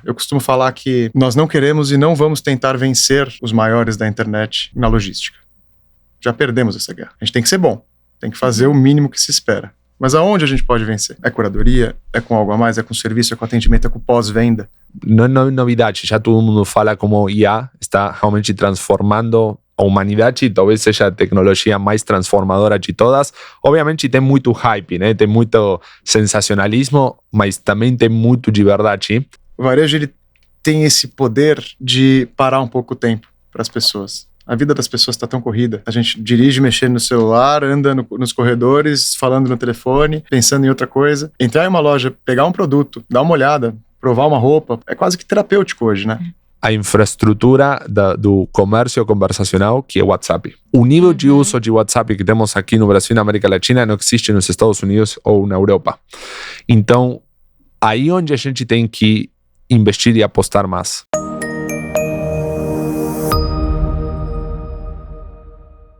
Eu costumo falar que nós não queremos e não vamos tentar vencer os maiores da internet na logística. Já perdemos essa guerra. A gente tem que ser bom, tem que fazer o mínimo que se espera. Mas aonde a gente pode vencer? É curadoria, é com algo a mais, é com serviço, é com atendimento, é com pós-venda. Não é novidade, já todo mundo fala como IA está realmente transformando a humanidade, talvez seja a tecnologia mais transformadora de todas. Obviamente tem muito hype, né? Tem muito sensacionalismo, mas também tem muito de verdade. O varejo ele tem esse poder de parar um pouco o tempo para as pessoas. A vida das pessoas está tão corrida. A gente dirige mexendo no celular, anda nos corredores, falando no telefone, pensando em outra coisa. Entrar em uma loja, pegar um produto, dar uma olhada, provar uma roupa, é quase que terapêutico hoje, né? A infraestrutura do comércio conversacional, que é o WhatsApp. O nível de uso de WhatsApp que temos aqui no Brasil e na América Latina não existe nos Estados Unidos ou na Europa. Então, aí onde a gente tem que investir e apostar mais.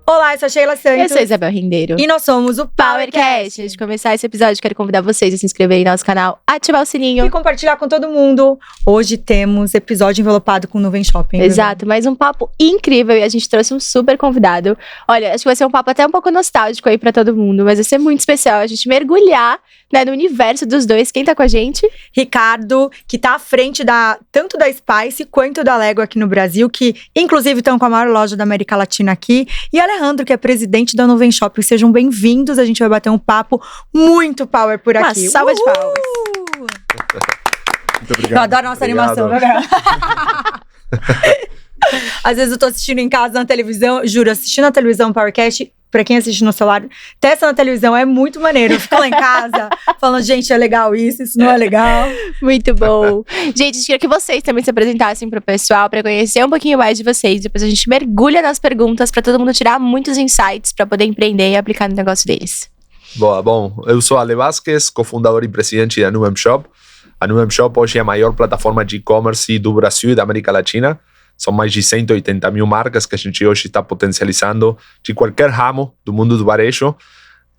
Olá, eu sou a Sheila Santos. Eu sou a Isabel Rendeiro. E nós somos o PowerCast. Antes de começar esse episódio, quero convidar vocês a se inscreverem no nosso canal, ativar o sininho. E compartilhar com todo mundo. Hoje temos episódio envelopado com Nuvem Shopping. Exato, mais um papo incrível e a gente trouxe um super convidado. Olha, acho que vai ser um papo até um pouco nostálgico aí pra todo mundo, mas vai ser muito especial a gente mergulhar, né, no universo dos dois. Quem tá com a gente? Ricardo, que tá à frente tanto da Spice quanto da Lego aqui no Brasil, que inclusive estão com a maior loja da América Latina aqui. E Alejandro, que é presidente da Nuvem Shopping. Sejam bem-vindos, a gente vai bater um papo muito power por aqui. Uma salva de palmas. Muito obrigado. Eu adoro a nossa animação, né? Às vezes eu tô assistindo em casa na televisão, juro, assistindo a televisão PowerCast, pra quem assiste no celular, testa na televisão, é muito maneiro. Eu fico lá em casa falando, gente, é legal isso não é legal. Muito bom. Gente, eu queria que vocês também se apresentassem pro pessoal, pra conhecer um pouquinho mais de vocês. Depois a gente mergulha nas perguntas pra todo mundo tirar muitos insights pra poder empreender e aplicar no negócio deles. Boa, bom, eu sou Ale Vasquez, cofundador e presidente da Nuvem Shop. A Nuvem Shop hoje é a maior plataforma de e-commerce do Brasil e da América Latina. São mais de 180 mil marcas que a gente hoje está potencializando de qualquer ramo do mundo do varejo.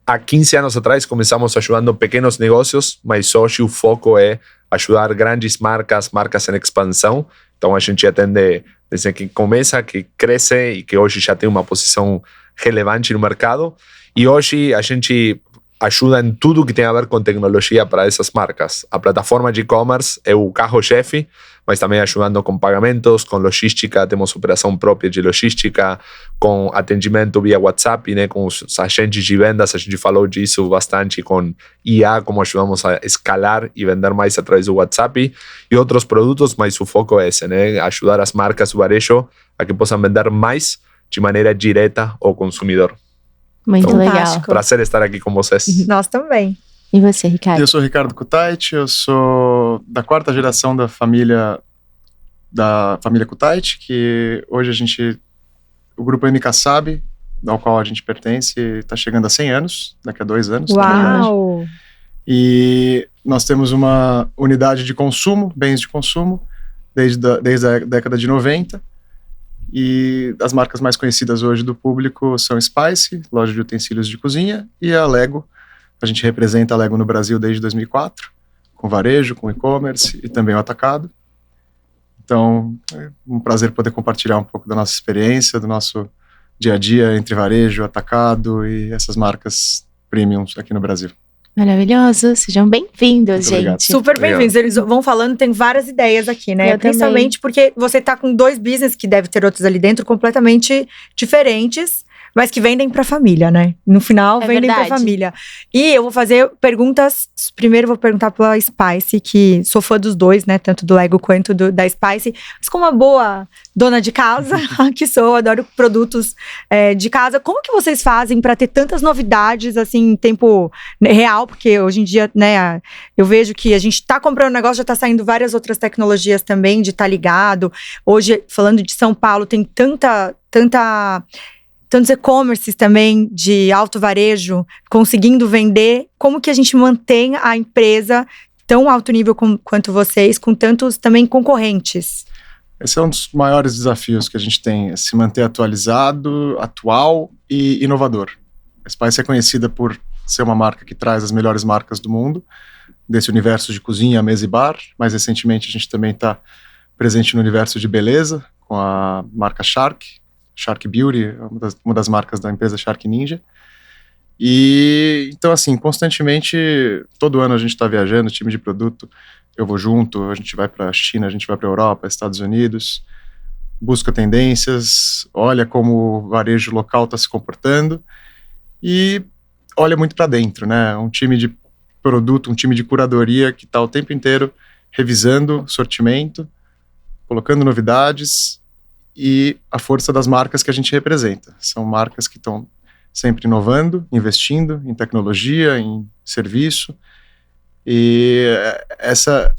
Há 15 anos atrás começamos ajudando pequenos negócios, mas hoje o foco é ajudar grandes marcas em expansão. Então a gente atende desde que começa, que cresce e que hoje já tem uma posição relevante no mercado. E hoje a gente ajuda em tudo que tem a ver com tecnologia para essas marcas. A plataforma de e-commerce é o carro-chefe, mas também ajudando com pagamentos, com logística, temos operação própria de logística, com atendimento via WhatsApp, né, com os agentes de vendas, a gente falou disso bastante com IA, como ajudamos a escalar e vender mais através do WhatsApp, e outros produtos, mas o foco é esse, né, ajudar as marcas do varejo a que possam vender mais de maneira direta ao consumidor. Muito Então, legal. Prazer estar aqui com vocês. Nós também. E você, Ricardo? Eu sou Ricardo Kutait, eu sou da 4ª geração da família Kutait, que hoje o grupo MK Sabe, ao qual a gente pertence, está chegando a 100 anos, daqui a 2 anos. Uau! E nós temos uma unidade de consumo, bens de consumo, desde a década de 90. E as marcas mais conhecidas hoje do público são Spice, loja de utensílios de cozinha, e a Lego. A gente representa a Lego no Brasil desde 2004, com varejo, com e-commerce e também o atacado. Então, é um prazer poder compartilhar um pouco da nossa experiência, do nosso dia a dia entre varejo, atacado e essas marcas premiums aqui no Brasil. Maravilhoso, sejam bem-vindos, Muito obrigado. gente. Super bem-vindos. Eles vão falando, tem várias ideias aqui, né? Eu Principalmente porque você tá com 2 business, que deve ter outros ali dentro, completamente diferentes, mas que vendem pra família, né? No final, vendem verdade. pra família. E eu vou fazer perguntas. Primeiro, eu vou perguntar pela Spice, que sou fã dos dois, né? Tanto do Lego quanto da Spice. Mas como uma boa dona de casa, que sou, adoro produtos de casa. Como que vocês fazem pra ter tantas novidades, assim, em tempo real? Porque hoje em dia, né, eu vejo que a gente tá comprando um negócio, já tá saindo várias outras tecnologias também de estar ligado. Hoje, falando de São Paulo, tem tantos e-commerces também de alto varejo conseguindo vender. Como que a gente mantém a empresa tão alto nível quanto vocês, com tantos também concorrentes? Esse é um dos maiores desafios que a gente tem, é se manter atualizado, atual e inovador. A Spice é conhecida por ser uma marca que traz as melhores marcas do mundo, desse universo de cozinha, mesa e bar. Mais recentemente, a gente também está presente no universo de beleza, com a marca Shark Beauty, uma das marcas da empresa Shark Ninja. E então, assim, constantemente, todo ano a gente está viajando, time de produto, eu vou junto, a gente vai para a China, a gente vai para a Europa, Estados Unidos, busca tendências, olha como o varejo local está se comportando e olha muito para dentro, né? Um time de produto, um time de curadoria que está o tempo inteiro revisando sortimento, colocando novidades e a força das marcas que a gente representa. São marcas que estão sempre inovando, investindo em tecnologia, em serviço. E essa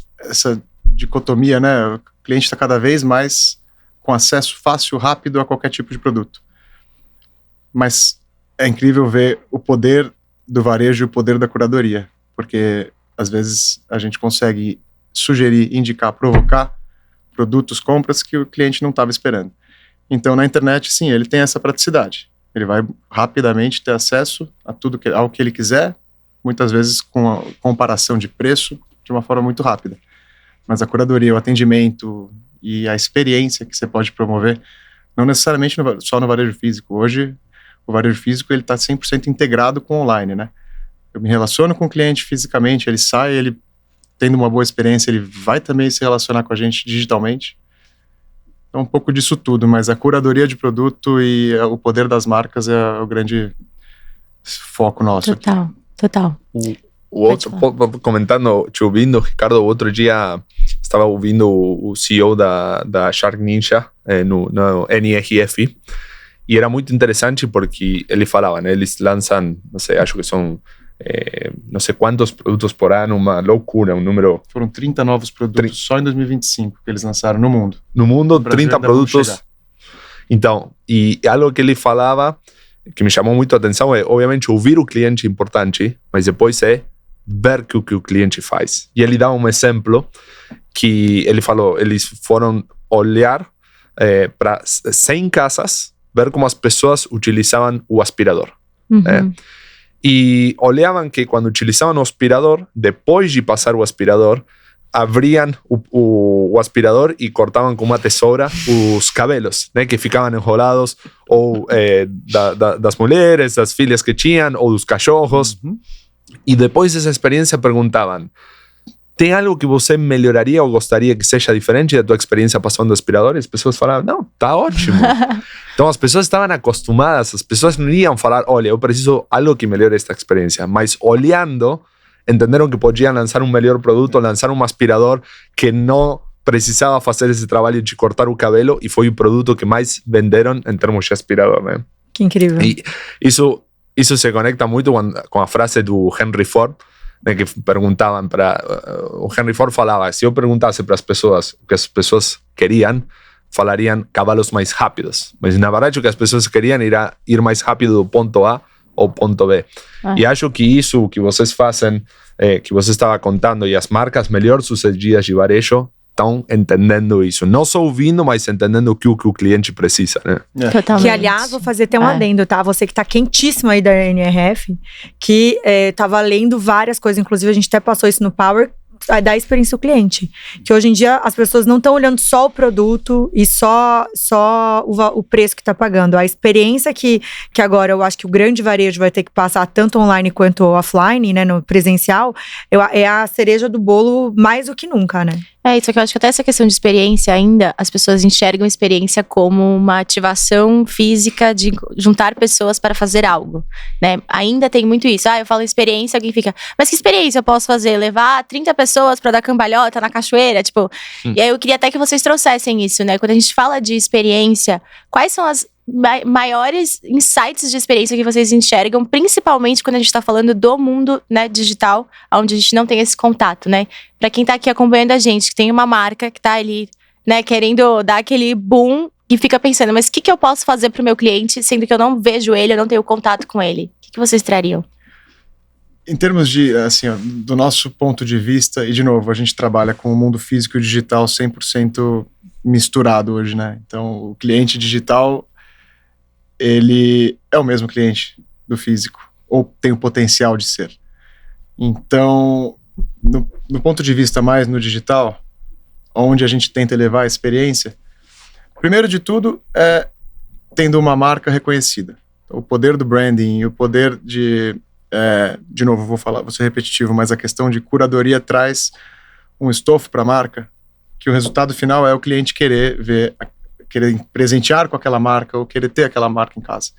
dicotomia, né? O cliente está cada vez mais com acesso fácil, rápido a qualquer tipo de produto. Mas é incrível ver o poder do varejo e o poder da curadoria, porque às vezes a gente consegue sugerir, indicar, provocar produtos, compras que o cliente não estava esperando. Então, na internet, sim, ele tem essa praticidade. Ele vai rapidamente ter acesso a tudo ao que ele quiser, muitas vezes com a comparação de preço de uma forma muito rápida. Mas a curadoria, o atendimento e a experiência que você pode promover, não necessariamente só no varejo físico. Hoje, o varejo físico está 100% integrado com o online, né? Eu me relaciono com o cliente fisicamente, ele sai, ele tendo uma boa experiência, ele vai também se relacionar com a gente digitalmente. É um pouco disso tudo, mas a curadoria de produto e o poder das marcas é o grande foco nosso. Total. O outro, comentando, te ouvindo, Ricardo, o outro dia estava ouvindo o CEO da Shark Ninja no NRF, e era muito interessante porque ele falava, né, eles lançam, não sei, acho que são não sei quantos produtos por ano, uma loucura, um número... Foram 30 novos produtos só em 2025 que eles lançaram no mundo. No mundo, 30 produtos. Então, e algo que ele falava que me chamou muito a atenção é, obviamente, ouvir o cliente importante, mas depois é ver o que o cliente faz. E ele dá um exemplo que ele falou, eles foram olhar para 100 casas, ver como as pessoas utilizavam o aspirador. E olhavam que quando utilizavam o aspirador, depois de passar o aspirador, abriam o aspirador e cortavam com uma tesoura os cabelos, né, que ficavam enrolados, ou das mulheres, das filhas que tinham, ou dos cachorros. E depois dessa experiência perguntavam: tem algo que você melhoraria ou gostaria que seja diferente da tua experiência passando o aspirador? E as pessoas falavam: não, tá ótimo. Então as pessoas estavam acostumadas, as pessoas não iam falar: olha, eu preciso algo que melhore esta experiência, mas olhando, entenderam que podiam lançar um melhor produto, lançar um aspirador que não precisava fazer esse trabalho de cortar o cabelo, e foi o produto que mais venderam em termos de aspirador, né? Que incrível. E isso se conecta muito com a frase do Henry Ford, né, que perguntavam para... o Henry Ford falava, se eu perguntasse para as pessoas o que as pessoas queriam, falariam cavalos mais rápidos. Mas, na verdade, o que as pessoas queriam era ir mais rápido do ponto A ao ponto B. E acho que isso que vocês fazem, que você estava contando, e as marcas melhor sucedidas de varejo estão entendendo isso. Não só ouvindo, mas entendendo o que o cliente precisa, né? Totalmente. Que, aliás, vou fazer até um adendo, tá? Você que tá quentíssimo aí da NRF, que tava lendo várias coisas, inclusive a gente até passou isso no Power, da experiência do cliente. Que hoje em dia as pessoas não estão olhando só o produto e só o preço que está pagando. A experiência que agora eu acho que o grande varejo vai ter que passar tanto online quanto offline, né, no presencial, é a cereja do bolo mais do que nunca, né? Isso que eu acho que até essa questão de experiência ainda, as pessoas enxergam experiência como uma ativação física de juntar pessoas para fazer algo, né? Ainda tem muito isso. Eu falo experiência, alguém fica, mas que experiência eu posso fazer? Levar 30 pessoas para dar cambalhota na cachoeira? Tipo, e aí eu queria até que vocês trouxessem isso, né? Quando a gente fala de experiência, quais são as maiores insights de experiência que vocês enxergam, principalmente quando a gente está falando do mundo, né, digital, onde a gente não tem esse contato, né? Para quem tá aqui acompanhando a gente, que tem uma marca que tá ali, né, querendo dar aquele boom e fica pensando, mas o que eu posso fazer pro meu cliente, sendo que eu não vejo ele, eu não tenho contato com ele? O que vocês trariam? Em termos de, assim, do nosso ponto de vista, e de novo, a gente trabalha com o mundo físico e digital 100% misturado hoje, né? Então, o cliente digital, ele é o mesmo cliente do físico, ou tem o potencial de ser. Então, no ponto de vista mais no digital, onde a gente tenta elevar a experiência, primeiro de tudo é tendo uma marca reconhecida. O poder do branding e o poder de novo, vou ser repetitivo, mas a questão de curadoria traz um estofo para a marca, que o resultado final é o cliente querer presentear com aquela marca ou querer ter aquela marca em casa.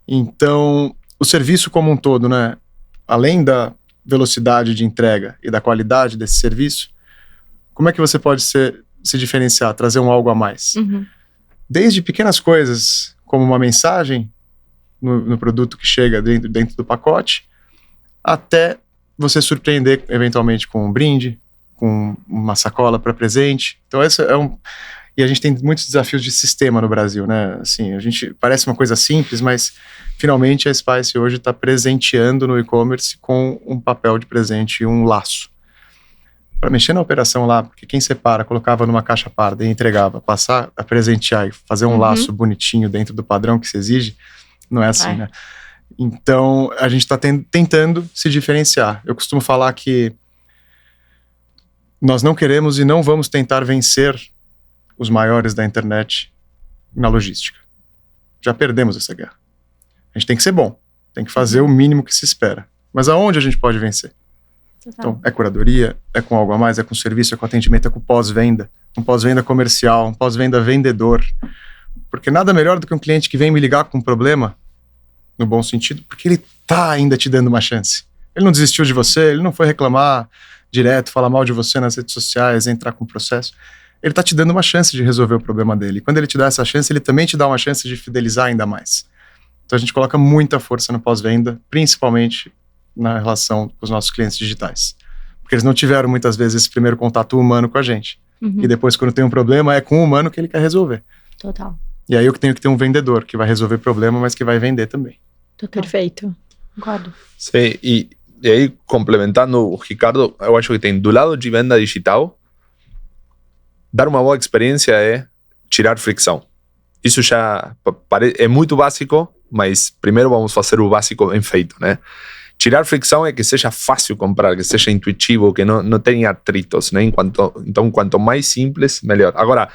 Então, o serviço como um todo, né, além da velocidade de entrega e da qualidade desse serviço, como é que você pode se diferenciar, trazer um algo a mais? Desde pequenas coisas, como uma mensagem no produto que chega dentro do pacote, até você surpreender eventualmente com um brinde, com uma sacola para presente. Então esse e a gente tem muitos desafios de sistema no Brasil, né? Assim, parece uma coisa simples, mas finalmente a Spice hoje está presenteando no e-commerce com um papel de presente e um laço. Para mexer na operação lá, porque quem separa, colocava numa caixa parda e entregava, passar a presentear e fazer um laço bonitinho dentro do padrão que se exige, não é assim, né? Então, a gente está tentando se diferenciar. Eu costumo falar que nós não queremos e não vamos tentar vencer os maiores da internet na logística. Já perdemos essa guerra. A gente tem que ser bom, tem que fazer o mínimo que se espera. Mas aonde a gente pode vencer? Então, é curadoria, é com algo a mais, é com serviço, é com atendimento, é com pós-venda. Um pós-venda comercial, um pós-venda vendedor. Porque nada melhor do que um cliente que vem me ligar com um problema, no bom sentido, porque ele tá ainda te dando uma chance. Ele não desistiu de você, ele não foi reclamar direto, falar mal de você nas redes sociais, entrar com o processo. Ele tá te dando uma chance de resolver o problema dele. E quando ele te dá essa chance, ele também te dá uma chance de fidelizar ainda mais. Então a gente coloca muita força no pós-venda, principalmente na relação com os nossos clientes digitais. Porque eles não tiveram muitas vezes esse primeiro contato humano com a gente. E depois, quando tem um problema, é com o humano que ele quer resolver. Total. E aí eu tenho que ter um vendedor que vai resolver o problema, mas que vai vender também. Total. Perfeito. Concordo. Sim, e aí complementando o Ricardo, eu acho que tem do lado de venda digital, dar uma boa experiência é tirar fricção. Isso já é muito básico, mas primeiro vamos fazer o básico bem feito, né? Tirar fricção é que seja fácil comprar, que seja intuitivo, que não tenha atritos, né? Então, quanto mais simples, melhor. Agora,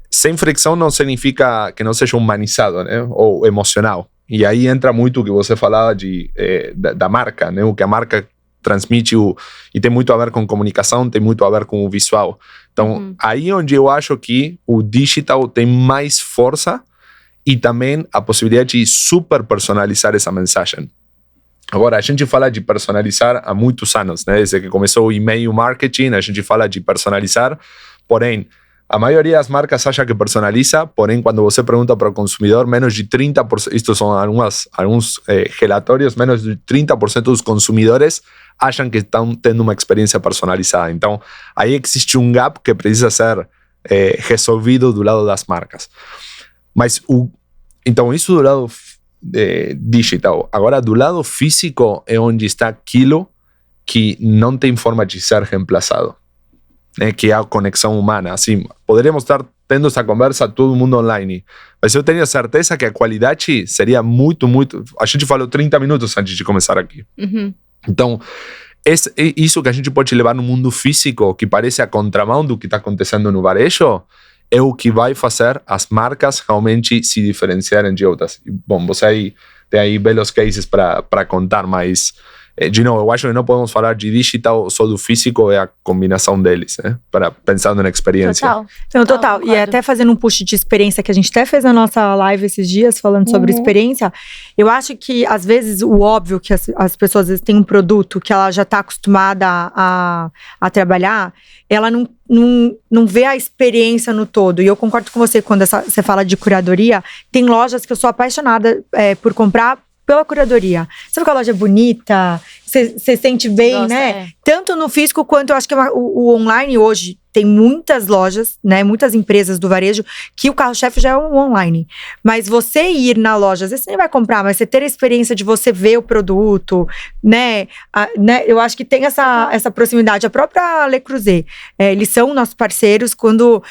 sem fricção não significa que não seja humanizado, né? Ou emocional. E aí entra muito o que você falava da marca, né? O que a marca transmite e tem muito a ver com comunicação, tem muito a ver com o visual. Então, aí onde eu acho que o digital tem mais força e também a possibilidade de super personalizar essa mensagem. Agora, a gente fala de personalizar há muitos anos, né? Desde que começou o e-mail marketing, a gente fala de personalizar, porém, a maioria das marcas acha que personaliza, porém, quando você pergunta para o consumidor, menos de 30%, estes são alguns relatórios, menos de 30% dos consumidores acham que estão tendo uma experiência personalizada. Então, aí existe um gap que precisa ser resolvido do lado das marcas. Mas, então, isso do lado digital. Agora, do lado físico é onde está aquilo que não tem forma de ser reemplazado, né? Que é a conexão humana. Assim, poderíamos estar tendo essa conversa todo mundo online, mas eu tenho certeza que a qualidade seria muito, muito... A gente falou 30 minutos antes de começar aqui. Então, isso que a gente pode levar no mundo físico, que parece a contramão do que está acontecendo no varejo, é o que vai fazer as marcas realmente se diferenciarem de outras. Bom, você tem aí belos cases para contar, mas de novo, eu acho que não podemos falar de digital só do físico, é a combinação deles, né? Pensando na experiência. Total. Então, total. E até fazendo um push de experiência, que a gente até fez na nossa live esses dias, falando sobre experiência, eu acho que, às vezes, o óbvio que as pessoas, às vezes, têm um produto que ela já está acostumada a trabalhar, ela não vê a experiência no todo. E eu concordo com você quando você fala de curadoria. Tem lojas que eu sou apaixonada por comprar pela curadoria. Sabe que a loja é bonita, você sente bem, nossa, né? Tanto no físico quanto eu acho que o online hoje tem muitas lojas, né? Muitas empresas do varejo que o carro-chefe já é o online. Mas você ir na loja, às vezes você nem vai comprar, mas você ter a experiência de você ver o produto, né? Eu acho que tem essa proximidade. A própria Le Creuset, eles são nossos parceiros quando...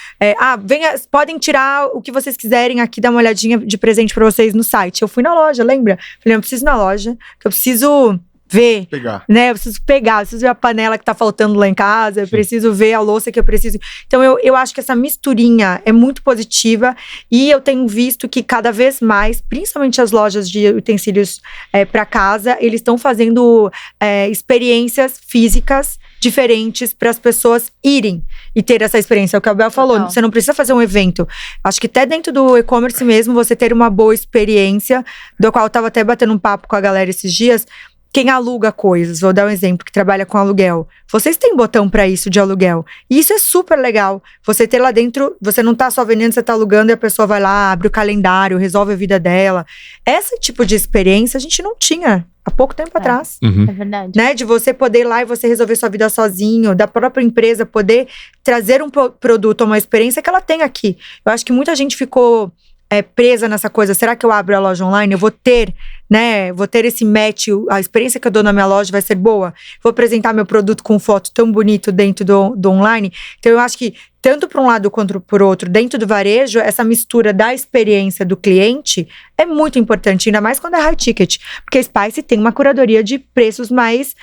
podem tirar o que vocês quiserem aqui, dar uma olhadinha de presente pra vocês no site. Eu fui na loja, lembra? Falei, eu preciso ir na loja, que eu preciso ver, Pegar. né? Eu preciso pegar, eu preciso ver a panela que tá faltando lá em casa, eu preciso ver a louça que eu preciso. Então, eu acho que essa misturinha é muito positiva e eu tenho visto que cada vez mais, principalmente as lojas de utensílios para casa, eles estão fazendo experiências físicas diferentes para as pessoas irem e ter essa experiência. É o que a Bel falou, Total. você não precisa fazer um evento. Acho que até dentro do e-commerce mesmo, você ter uma boa experiência, do qual eu tava até batendo um papo com a galera esses dias. Quem aluga coisas, vou dar um exemplo, que trabalha com aluguel. Vocês têm botão para isso de aluguel. E isso é super legal. Você ter lá dentro, você não tá só vendendo, você tá alugando e a pessoa vai lá, abre o calendário, resolve a vida dela. Esse tipo de experiência a gente não tinha há pouco tempo atrás. É verdade. Né, de você poder ir lá e você resolver sua vida sozinho, da própria empresa poder trazer um produto ou uma experiência que ela tem aqui. Eu acho que muita gente ficou presa nessa coisa, será que eu abro a loja online? Eu vou ter, né, esse match, a experiência que eu dou na minha loja vai ser boa? Vou apresentar meu produto com foto tão bonito dentro do online? Então eu acho que, tanto para um lado quanto por outro, dentro do varejo, essa mistura da experiência do cliente é muito importante, ainda mais quando é high ticket, porque a Spice tem uma curadoria de preços mais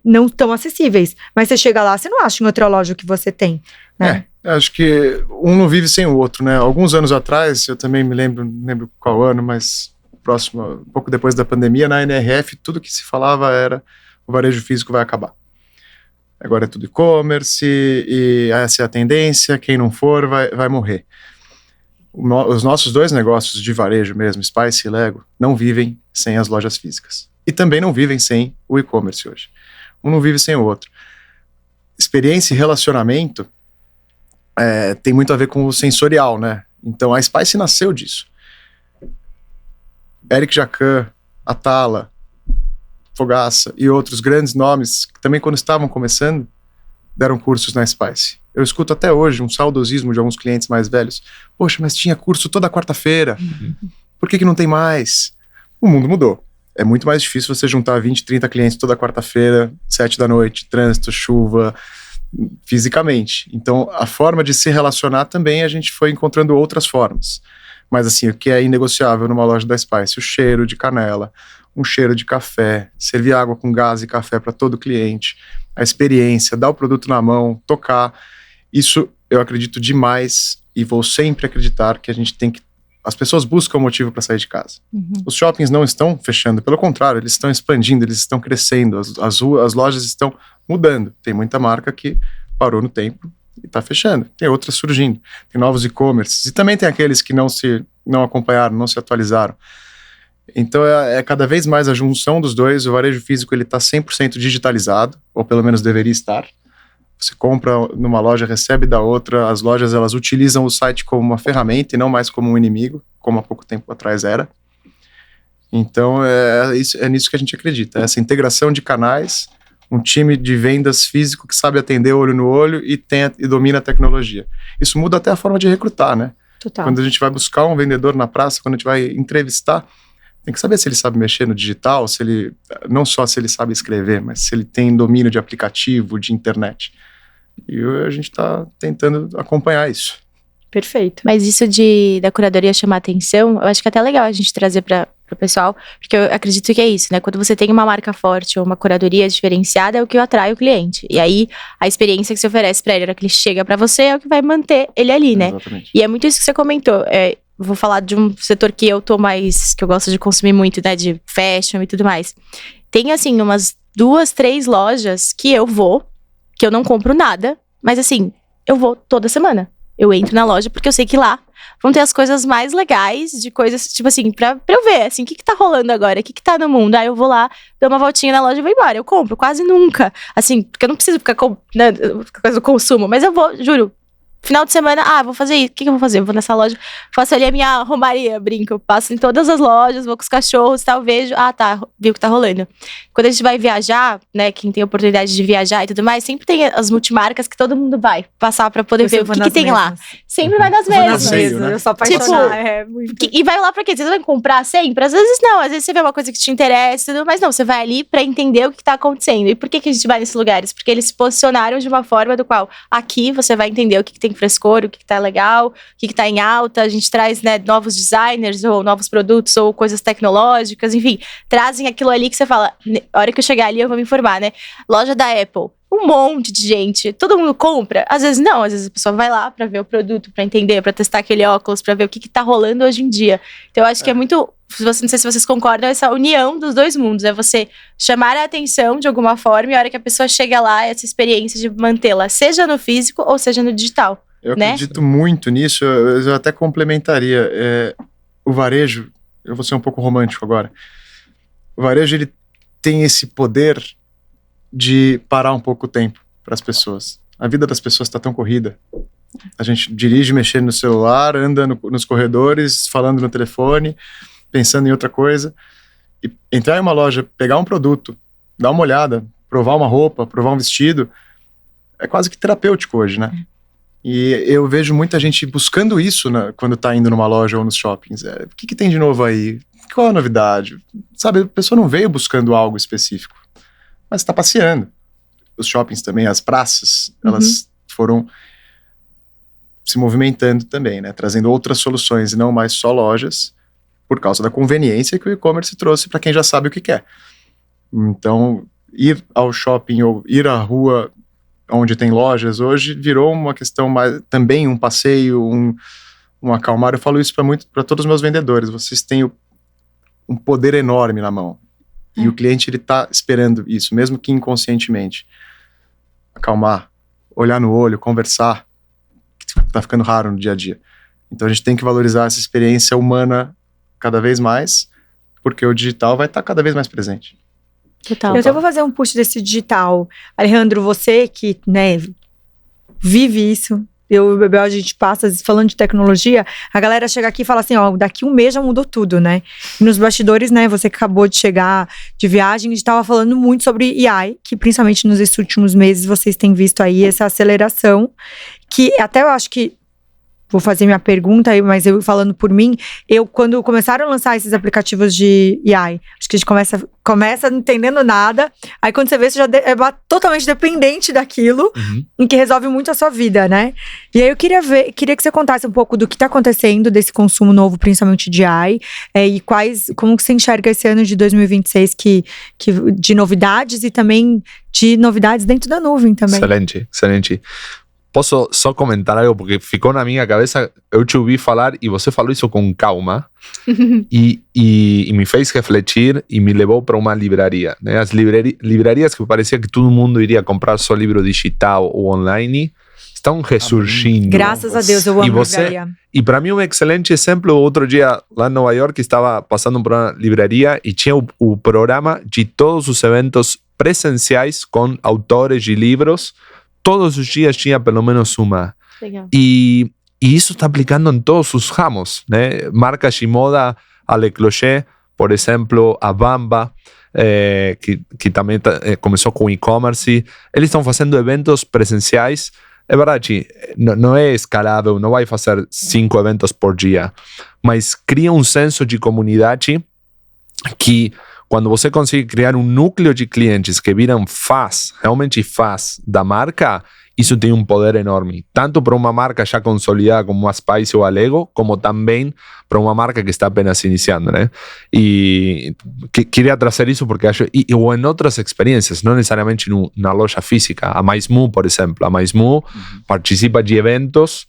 não tão acessíveis, mas você chega lá, você não acha em outra loja o que você tem, né? Acho que um não vive sem o outro, né? Alguns anos atrás, eu também não lembro qual ano, mas um pouco depois da pandemia, na NRF, tudo que se falava era o varejo físico vai acabar. Agora é tudo e-commerce, e essa é a tendência, quem não for vai morrer. Os nossos dois negócios de varejo mesmo, Spice e Lego, não vivem sem as lojas físicas. E também não vivem sem o e-commerce hoje. Um não vive sem o outro. Experiência e relacionamento tem muito a ver com o sensorial, né? Então a Spice nasceu disso. Eric Jacquin, Atala, Fogaça e outros grandes nomes, que também quando estavam começando, deram cursos na Spice. Eu escuto até hoje um saudosismo de alguns clientes mais velhos. Poxa, mas tinha curso toda quarta-feira. Por que não tem mais? O mundo mudou. É muito mais difícil você juntar 20, 30 clientes toda quarta-feira, 7 da noite, trânsito, chuva, fisicamente. Então, a forma de se relacionar também a gente foi encontrando outras formas. Mas assim, o que é inegociável numa loja da Spice? O cheiro de canela, um cheiro de café, servir água com gás e café para todo cliente, a experiência, dar o produto na mão, tocar. Isso eu acredito demais e vou sempre acreditar que a gente tem que... As pessoas buscam motivo para sair de casa. Os shoppings não estão fechando, pelo contrário, eles estão expandindo, eles estão crescendo, as lojas estão mudando. Tem muita marca que parou no tempo e está fechando. Tem outras surgindo. Tem novos e-commerces. E também tem aqueles que não acompanharam, não se atualizaram. Então é cada vez mais a junção dos dois. O varejo físico está 100% digitalizado, ou pelo menos deveria estar. Você compra numa loja, recebe da outra. As lojas elas utilizam o site como uma ferramenta e não mais como um inimigo, como há pouco tempo atrás era. Então é nisso que a gente acredita. Essa integração de canais, um time de vendas físico que sabe atender olho no olho e domina a tecnologia. Isso muda até a forma de recrutar, né? Total. Quando a gente vai buscar um vendedor na praça, quando a gente vai entrevistar, tem que saber se ele sabe mexer no digital, não só se ele sabe escrever, mas se ele tem domínio de aplicativo, de internet. E a gente está tentando acompanhar isso. Perfeito. Mas isso da curadoria chamar atenção, eu acho que é até legal a gente trazer para o pessoal, porque eu acredito que é isso, né? Quando você tem uma marca forte ou uma curadoria diferenciada, é o que atrai o cliente. E aí, a experiência que você oferece para ele, na hora que ele chega para você, é o que vai manter ele ali, né? Exatamente. E é muito isso que você comentou. Vou falar de um setor que eu que eu gosto de consumir muito, né? De fashion e tudo mais. Tem, assim, umas 2, 3 lojas que eu não compro nada, mas assim, eu vou toda semana. Eu entro na loja porque eu sei que lá vão ter as coisas mais legais, de coisas, tipo assim, pra eu ver, assim, o que tá rolando agora, o que tá no mundo. Aí eu vou lá, dou uma voltinha na loja e vou embora. Eu compro quase nunca, assim, porque eu não preciso ficar com coisa do consumo, mas eu vou, juro. Final de semana, vou fazer isso. O que eu vou fazer? Eu vou nessa loja, faço ali a minha romaria, brinco. Passo em todas as lojas, vou com os cachorros e tal, vejo. Vi o que tá rolando. Quando a gente vai viajar, né, quem tem oportunidade de viajar e tudo mais, sempre tem as multimarcas que todo mundo vai passar pra poder ver o que tem lá. Sempre vai nas mesmas. Passeio, né? Eu sou apaixonada. E vai lá pra quê? Você vai comprar sempre? Às vezes não, às vezes você vê uma coisa que te interessa, tudo, mas não, você vai ali pra entender o que tá acontecendo. E por que a gente vai nesses lugares? Porque eles se posicionaram de uma forma do qual aqui você vai entender o que tem tem frescor, o que tá legal, o que tá em alta. A gente traz, né, novos designers ou novos produtos ou coisas tecnológicas, enfim, trazem aquilo ali que você fala, a hora que eu chegar ali eu vou me informar, né? Loja da Apple, um monte de gente, todo mundo compra? Às vezes não, às vezes a pessoa vai lá pra ver o produto, pra entender, pra testar aquele óculos, pra ver o que tá rolando hoje em dia. Então eu acho que é muito, não sei se vocês concordam, essa união dos dois mundos, é você chamar a atenção de alguma forma e a hora que a pessoa chega lá, essa experiência de mantê-la, seja no físico ou seja no digital. Eu né? acredito muito nisso, eu até complementaria. O varejo, eu vou ser um pouco romântico agora, o varejo ele tem esse poder de parar um pouco o tempo para as pessoas. A vida das pessoas está tão corrida. A gente dirige mexendo no celular, anda nos corredores, falando no telefone, pensando em outra coisa. E entrar em uma loja, pegar um produto, dar uma olhada, provar uma roupa, provar um vestido, é quase que terapêutico hoje, né? E eu vejo muita gente buscando isso quando está indo numa loja ou nos shoppings. O que tem de novo aí? Qual é a novidade? Sabe, a pessoa não veio buscando algo específico, mas está passeando. Os shoppings também, as praças, elas foram se movimentando também, né? Trazendo outras soluções e não mais só lojas, por causa da conveniência que o e-commerce trouxe para quem já sabe o que quer. Então, ir ao shopping ou ir à rua onde tem lojas hoje virou uma questão mais, também um passeio, um acalmar. Eu falo isso para todos os meus vendedores. Vocês têm um poder enorme na mão. E o cliente, ele está esperando isso, mesmo que inconscientemente. Acalmar, olhar no olho, conversar, que está ficando raro no dia a dia. Então a gente tem que valorizar essa experiência humana cada vez mais, porque o digital vai estar cada vez mais presente. Total. Eu até vou fazer um push desse digital. Alejandro, você que, né, vive isso, eu e o Bebel, a gente passa falando de tecnologia, a galera chega aqui e fala assim, ó, daqui um mês já mudou tudo, né? E nos bastidores, né, você que acabou de chegar de viagem, a gente tava falando muito sobre AI, que principalmente nos últimos meses vocês têm visto aí essa aceleração, que até eu acho que, vou fazer minha pergunta aí, mas eu falando por mim, quando começaram a lançar esses aplicativos de AI, acho que a gente começa não entendendo nada, aí quando você vê, você já é totalmente dependente daquilo, em que resolve muito a sua vida, né? E aí eu queria que você contasse um pouco do que tá acontecendo desse consumo novo, principalmente de AI, e como que você enxerga esse ano de 2026 de novidades e também de novidades dentro da nuvem também. Excelente, excelente. Posso só comentar algo, porque ficou na minha cabeça, eu te ouvi falar e você falou isso com calma e me fez refletir e me levou para uma livraria, né? As livrarias que parecia que todo mundo iria comprar só livro digital ou online, estão ressurgindo. Graças a Deus, eu amo livraria. E para mim um excelente exemplo, outro dia lá em Nova York, estava passando por uma livraria e tinha o programa de todos os eventos presenciais com autores de livros. Todos os dias tinha pelo menos uma. Legal. E isso está aplicando em todos os ramos, né? Marcas de moda, a Le Clocher, por exemplo, a Bamba, que também começou com e-commerce. Eles estão fazendo eventos presenciais. É verdade, não é escalável, não vai fazer 5 eventos por dia, mas cria um senso de comunidade que, quando você consegue criar um núcleo de clientes que viram realmente fãs da marca, isso tem um poder enorme. Tanto para uma marca já consolidada como a Spice ou a Lego, como também para uma marca que está apenas iniciando, né? E queria trazer isso porque acho... ou em outras experiências, não necessariamente na loja física. A Maismu, por exemplo. A Maismu participa de eventos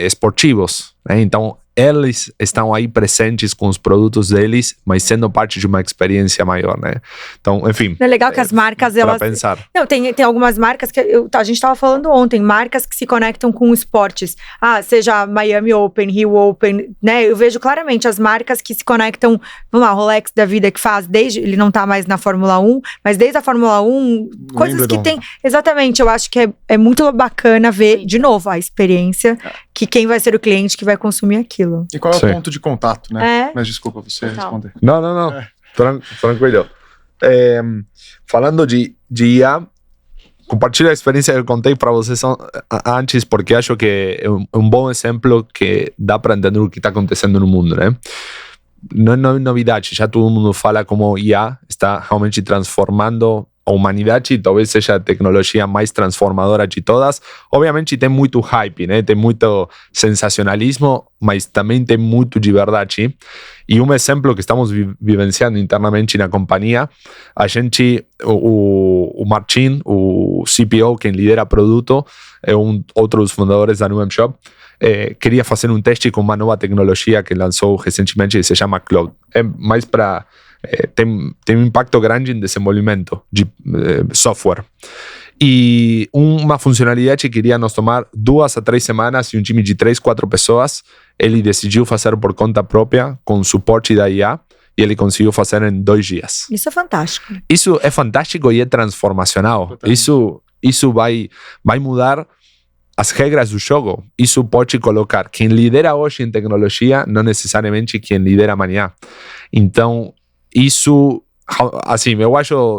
esportivos, né? Então, eles estão aí presentes com os produtos deles, mas sendo parte de uma experiência maior, né? Então, enfim. É legal que as marcas, elas... pensar. Não, tem algumas marcas que a gente estava falando ontem, marcas que se conectam com esportes. Seja Miami Open, Rio Open, né? Eu vejo claramente as marcas que se conectam, vamos lá, Rolex da vida que faz ele não tá mais na Fórmula 1, mas desde a Fórmula 1, coisas que tem... Exatamente, eu acho que é muito bacana ver, de novo, a experiência que quem vai ser o cliente que vai consumir aquilo. E qual é o ponto de contato, né? Mas desculpa você responder. Não. Tranquilo. Falando de IA, compartilho a experiência que eu contei para vocês antes, porque acho que é um bom exemplo que dá para entender o que está acontecendo no mundo, né? Não é novidade, já todo mundo fala como IA está realmente transformando a humanidade talvez seja a tecnologia mais transformadora de todas. Obviamente tem muito hype, né? Tem muito sensacionalismo, mas também tem muito de verdade. E um exemplo que estamos vivenciando internamente na companhia, a gente, o Martin, o CPO, quem lidera produto, é outro dos fundadores da NUM Shop, queria fazer um teste com uma nova tecnologia que lançou recentemente que se chama Cloud. É mais para... tem um impacto grande em desenvolvimento de software. E uma funcionalidade que queria nos tomar 2 a 3 semanas e um time de 3, 4 pessoas, ele decidiu fazer por conta própria, com suporte da IA, e ele conseguiu fazer em 2 dias. Isso é fantástico. Isso é fantástico e é transformacional. Totalmente. Isso vai mudar as regras do jogo. Isso pode colocar quem lidera hoje em tecnologia, não necessariamente quem lidera amanhã. Então, isso, assim, eu acho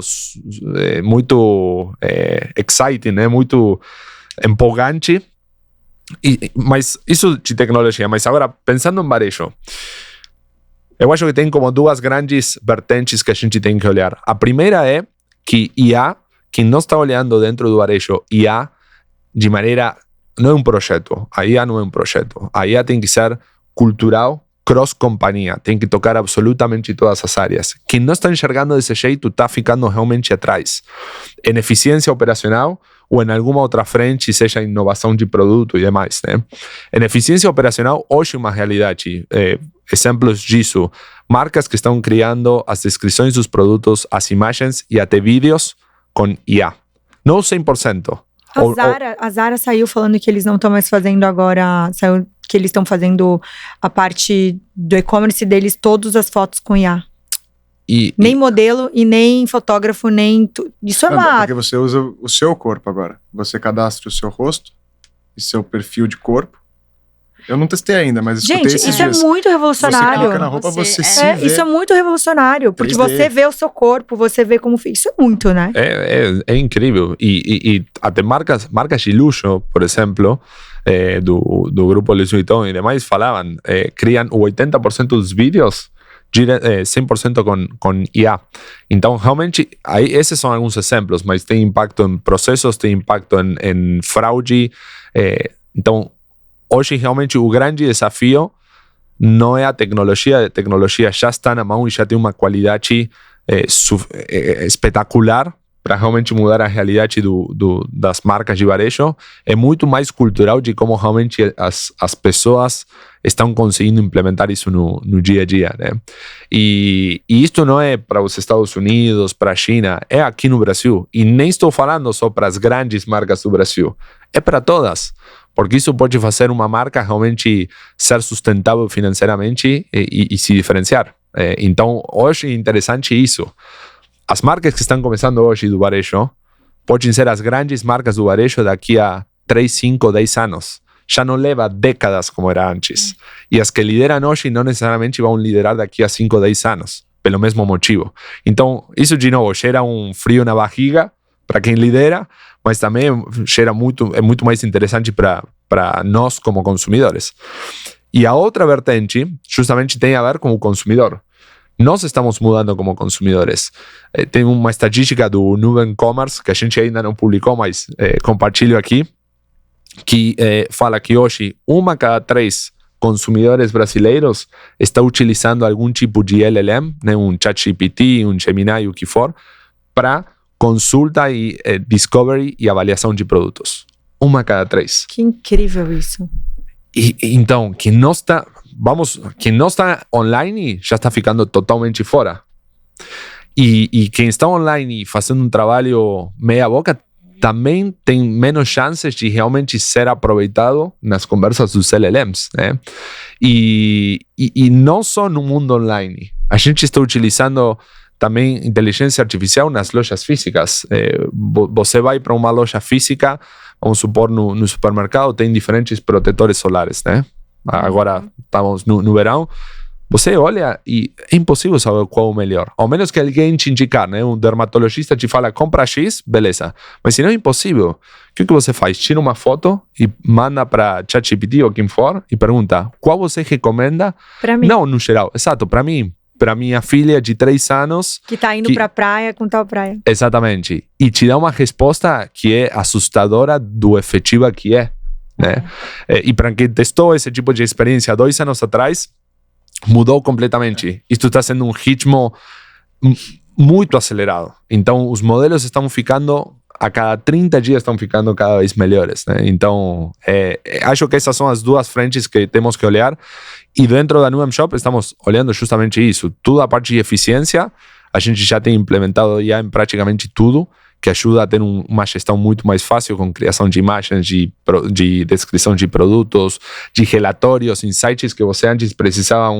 muito exciting, né? Muito empolgante. Mas isso de tecnologia. Mas agora, pensando em varejo, eu acho que tem como 2 grandes vertentes que a gente tem que olhar. A primeira é que IA, quem não está olhando dentro do varejo, IA de maneira... Não é um projeto. A IA não é um projeto. A IA tem que ser cultural, cross-companhia. Tem que tocar absolutamente todas as áreas. Quem não está enxergando desse jeito está ficando realmente atrás. Em eficiência operacional ou em alguma outra frente, seja inovação de produto e demais, né? Em eficiência operacional, hoje é uma realidade. Exemplos disso. Marcas que estão criando as descrições dos produtos, as imagens e até vídeos com IA. Não 100%. A Zara saiu falando que eles não estão mais fazendo agora, saiu que eles estão fazendo a parte do e-commerce deles, todas as fotos com IA. Nem modelo e nem fotógrafo, nem... Isso é uma... Porque você usa o seu corpo agora. Você cadastra o seu rosto e seu perfil de corpo. Eu não testei ainda, mas escutei esses dias. Gente, isso é muito revolucionário. Você clica na roupa, você se vê. Isso é muito revolucionário, porque 3D. você vê o seu corpo, você vê como... Isso é muito, né? É incrível. E até marcas de luxo, por exemplo, do grupo Louis Vuitton e demais, falavam, criam 80% dos vídeos 100% com IA. Então, realmente, aí, esses são alguns exemplos, mas tem impacto em processos, tem impacto em fraude. Então, hoje, realmente, o grande desafio não é a tecnologia já está na mão e já tem uma qualidade espetacular para realmente mudar a realidade das marcas de varejo. É muito mais cultural de como realmente as pessoas estão conseguindo implementar isso no dia a dia, né? E isto não é para os Estados Unidos, para a China, é aqui no Brasil. E nem estou falando só para as grandes marcas do Brasil, é para todas. Porque isso pode fazer uma marca realmente ser sustentável financeiramente e se diferenciar. Então, hoje é interessante isso. As marcas que estão começando hoje do varejo podem ser as grandes marcas do varejo daqui a 3, 5, 10 anos. Já não leva décadas como era antes. E as que lideram hoje não necessariamente vão liderar daqui a 5, 10 anos, pelo mesmo motivo. Então, isso de novo gera um frio na barriga para quem lidera, mas também é muito mais interessante para nós como consumidores. E a outra vertente justamente tem a ver com o consumidor. Nós estamos mudando como consumidores. Tem uma estatística do Nubank Commerce, que a gente ainda não publicou, mas compartilho aqui, que fala que hoje 1 a cada 3 consumidores brasileiros está utilizando algum tipo de LLM, né, um ChatGPT, um Gemini, o que for, para consulta e discovery e avaliação de produtos. 1 a cada 3. Que incrível isso. Então, quem não está online já está ficando totalmente fora. E quem está online e fazendo um trabalho meia boca também tem menos chances de realmente ser aproveitado nas conversas dos LLMs, né? E não só no mundo online. A gente está utilizando também inteligência artificial nas lojas físicas. Você vai para uma loja física, vamos supor, no supermercado, tem diferentes protetores solares, né? Agora estamos no verão. Você olha e é impossível saber qual é o melhor. Ao menos que alguém te indicar, né? Um dermatologista te fala, compra X, beleza. Mas se não é impossível, o que você faz? Tira uma foto e manda para ChatGPT ou quem for e pergunta, qual você recomenda? Para mim. Não, no geral. Exato, para mim. para minha filha de 3 anos. Que tá indo pra praia com tal praia. Exatamente. E te dá uma resposta que é assustadora do efetiva que é. Né? E para quem testou esse tipo de experiência 2 anos atrás, mudou completamente. Isto está sendo um ritmo muito acelerado. Então, os modelos estão ficando, a cada 30 dias, estão ficando cada vez melhores. Né? Então, acho que essas são as duas frentes que temos que olhar. E dentro da Nuam Shop, estamos olhando justamente isso. Toda a parte de eficiência, a gente já tem implementado já em praticamente tudo, que ajuda a ter uma gestão muito mais fácil com criação de imagens, de descrição de produtos, de relatórios, insights que você antes precisava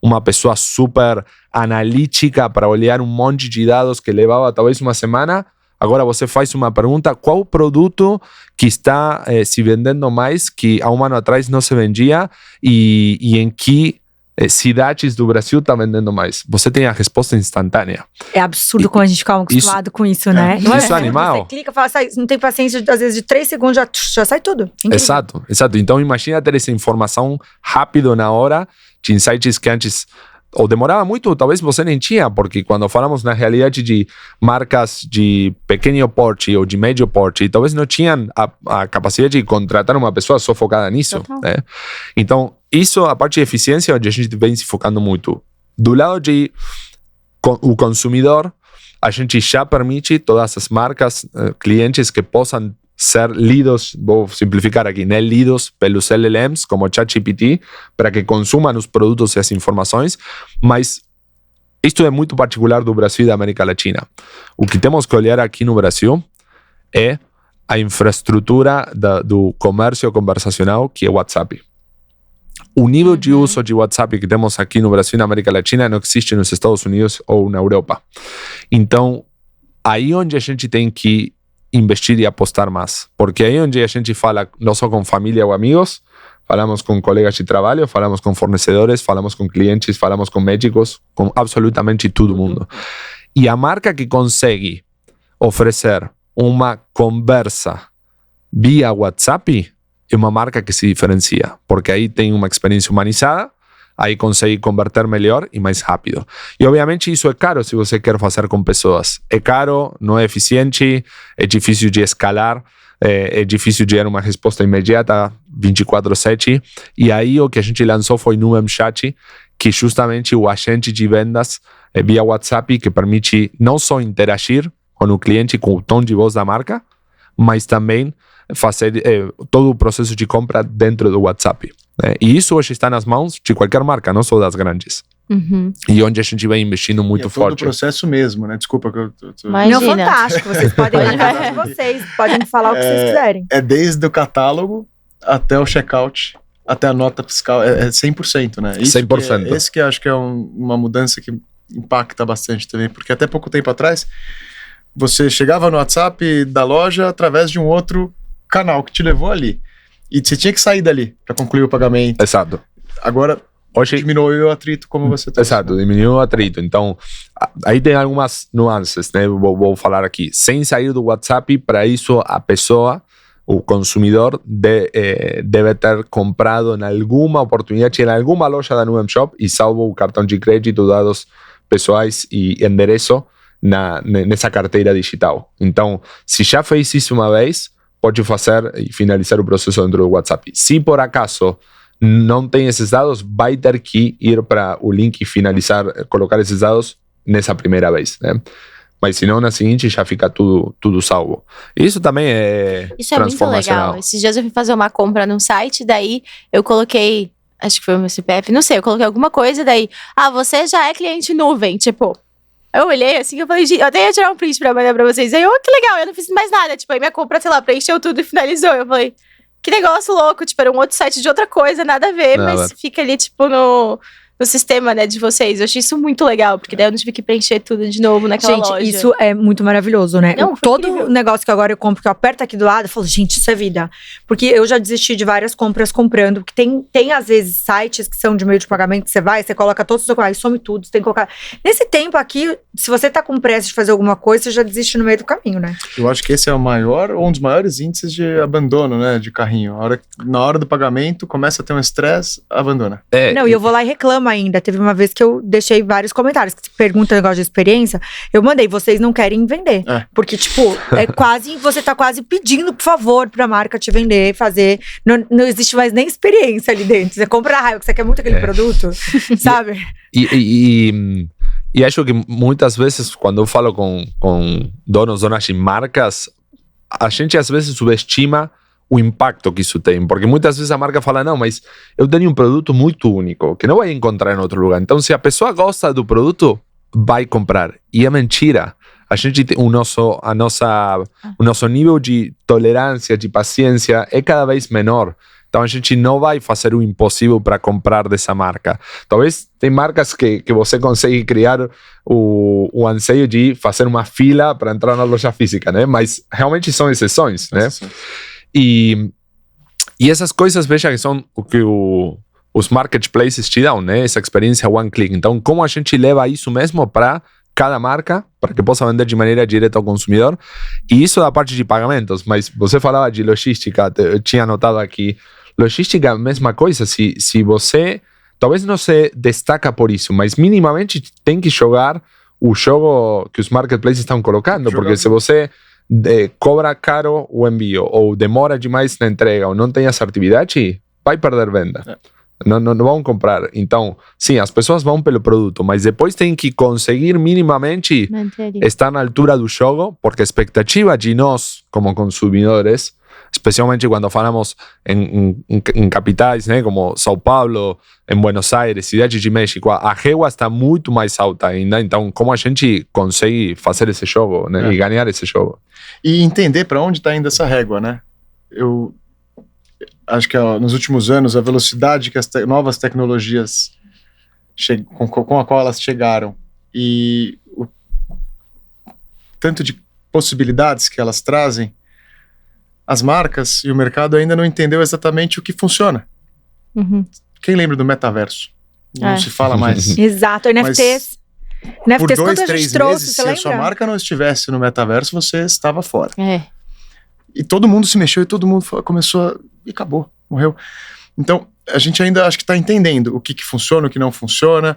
uma pessoa super analítica para olhar um monte de dados que levava talvez uma semana. Agora você faz uma pergunta: qual produto que está se vendendo mais que há um ano atrás não se vendia e em que cidades do Brasil está vendendo mais? Você tem a resposta instantânea. É absurdo como a gente fica acostumado com isso, né? Isso é animal. Você clica, fala, sai, não tem paciência, às vezes de 3 segundos já sai tudo. Incrível. Exato. Então imagina ter essa informação rápido na hora, de insights que antes ou demorava muito, talvez você nem tinha, porque quando falamos na realidade de marcas de pequeno porte ou de médio porte, talvez não tinham a capacidade de contratar uma pessoa só focada nisso. Né? Então, isso, a parte de eficiência, onde a gente vem se focando muito. Do lado de o consumidor, a gente já permite todas as marcas, clientes que possam ser lidos, vou simplificar aqui, né? Lidos pelos LLMs, como ChatGPT, para que consumam os produtos e as informações, mas isto é muito particular do Brasil e da América Latina. O que temos que olhar aqui no Brasil é a infraestrutura do comércio conversacional, que é o WhatsApp. O nível de uso de WhatsApp que temos aqui no Brasil e na América Latina não existe nos Estados Unidos ou na Europa. Então, aí onde a gente tem que investir e apostar mais. Porque aí onde a gente fala não só com família ou amigos, falamos com colegas de trabalho, falamos com fornecedores, falamos com clientes, falamos com médicos, com absolutamente todo mundo. E a marca que consegue oferecer uma conversa via WhatsApp é uma marca que se diferencia, porque aí tem uma experiência humanizada, aí consegue converter melhor e mais rápido. E obviamente isso é caro se você quer fazer com pessoas. É caro, não é eficiente, é difícil de escalar, é difícil de dar uma resposta imediata 24/7. E aí o que a gente lançou foi Nuam Chat, que justamente o agente de vendas via WhatsApp, que permite não só interagir com o cliente, com o tom de voz da marca, mas também fazer todo o processo de compra dentro do WhatsApp. E isso hoje está nas mãos de qualquer marca, não só das grandes. E onde a gente vem investindo muito forte. Todo o processo mesmo, né? Desculpa que eu tô... Não, fantástico. Vocês podem podem falar o que vocês quiserem. É desde o catálogo até o checkout, até a nota fiscal, é 100%, né? Isso 100%. Esse que eu acho que é uma mudança que impacta bastante também, porque até pouco tempo atrás, você chegava no WhatsApp da loja através de um outro canal que te levou ali. E você tinha que sair dali para concluir o pagamento. Exato. Agora, hoje diminuiu o atrito, como você está dizendo. Exato, diminuiu o atrito. Então, aí tem algumas nuances, né? Vou falar aqui. Sem sair do WhatsApp, para isso a pessoa, o consumidor, deve ter comprado em alguma oportunidade, em alguma loja da Nuam Shop, e salvo o cartão de crédito, dados pessoais e endereço nessa carteira digital. Então, se já fez isso uma vez, pode fazer e finalizar o processo dentro do WhatsApp. Se por acaso não tem esses dados, vai ter que ir para o link e finalizar, colocar esses dados nessa primeira vez, né? Mas se não, na seguinte já fica tudo salvo. Isso também é Isso é muito legal. Esses dias eu fui fazer uma compra num site, daí eu coloquei, acho que foi o meu CPF, não sei, eu coloquei alguma coisa, daí, você já é cliente nuvem, tipo... Eu olhei assim, eu falei, eu até ia tirar um print pra mandar pra vocês. Aí, que legal, eu não fiz mais nada. Tipo, aí minha compra, sei lá, preencheu tudo e finalizou. Eu falei, que negócio louco. Tipo, era um outro site de outra coisa, nada a ver. Mas fica ali, tipo, no sistema, né, de vocês. Eu achei isso muito legal, porque daí eu não tive que preencher tudo de novo naquela loja. Gente, isso é muito maravilhoso, né? Não, todo incrível. negócio que agora eu compro, que eu aperto aqui do lado, eu falo, gente, isso é vida. Porque eu já desisti de várias compras comprando, porque tem às vezes sites que são de meio de pagamento, que você coloca todos os documentos, some tudo, você tem que colocar. Nesse tempo aqui, se você tá com pressa de fazer alguma coisa, você já desiste no meio do caminho, né? Eu acho que esse é o maior, ou um dos maiores índices de abandono, né, de carrinho. Na hora do pagamento, começa a ter um estresse, abandona. Não, e eu vou lá e reclamo ainda. Teve uma vez que eu deixei vários comentários. Que pergunta negócio de experiência. Eu mandei, vocês não querem vender. Porque, tipo, você tá quase pedindo, por favor, pra marca te vender, fazer. Não existe mais nem experiência ali dentro. Você compra a raiva, que você quer muito aquele produto, sabe? E acho que muitas vezes, quando eu falo com donos de marcas, a gente às vezes subestima o impacto que isso tem. Porque muitas vezes a marca fala, não, mas eu tenho um produto muito único, que não vai encontrar em outro lugar. Então, se a pessoa gosta do produto, vai comprar. E é mentira. A gente tem o nosso nível de tolerância, de paciência é cada vez menor. Então a gente não vai fazer o impossível para comprar dessa marca. Talvez tem marcas que você consegue criar o anseio de fazer uma fila para entrar na loja física, né? Mas realmente são exceções, né? E essas coisas, veja, que são o que os marketplaces te dão, né? Essa experiência one click. Então, como a gente leva isso mesmo para cada marca, para que possa vender de maneira direta ao consumidor? E isso da parte de pagamentos. Mas você falava de logística, eu tinha anotado aqui. Logística, mesma coisa. Se você talvez não se destaca por isso, mas minimamente tem que jogar o jogo que os marketplaces estão colocando, porque se você cobra caro o envio, ou demora demais na entrega, ou não tem assertividade, vai perder venda. Não vão comprar. Então, sim, as pessoas vão pelo produto, mas depois tem que conseguir minimamente estar na altura do jogo, porque a expectativa de nós, como consumidores, especialmente quando falamos em capitais, né, como São Paulo, em Buenos Aires, cidade de México, a régua está muito mais alta ainda. Então, como a gente consegue fazer esse jogo, né, e ganhar esse jogo? E entender para onde está indo essa régua, né? Eu acho que nos últimos anos, a velocidade que as novas tecnologias com a qual elas chegaram e o tanto de possibilidades que elas trazem, as marcas e o mercado ainda não entendeu exatamente o que funciona. Quem lembra do metaverso? Não se fala mais. Exato, NFTs. Por 2-3 meses, se a sua marca não estivesse no metaverso, você estava fora. E todo mundo se mexeu e todo mundo começou e acabou, morreu. Então, a gente ainda acho que está entendendo o que funciona, o que não funciona.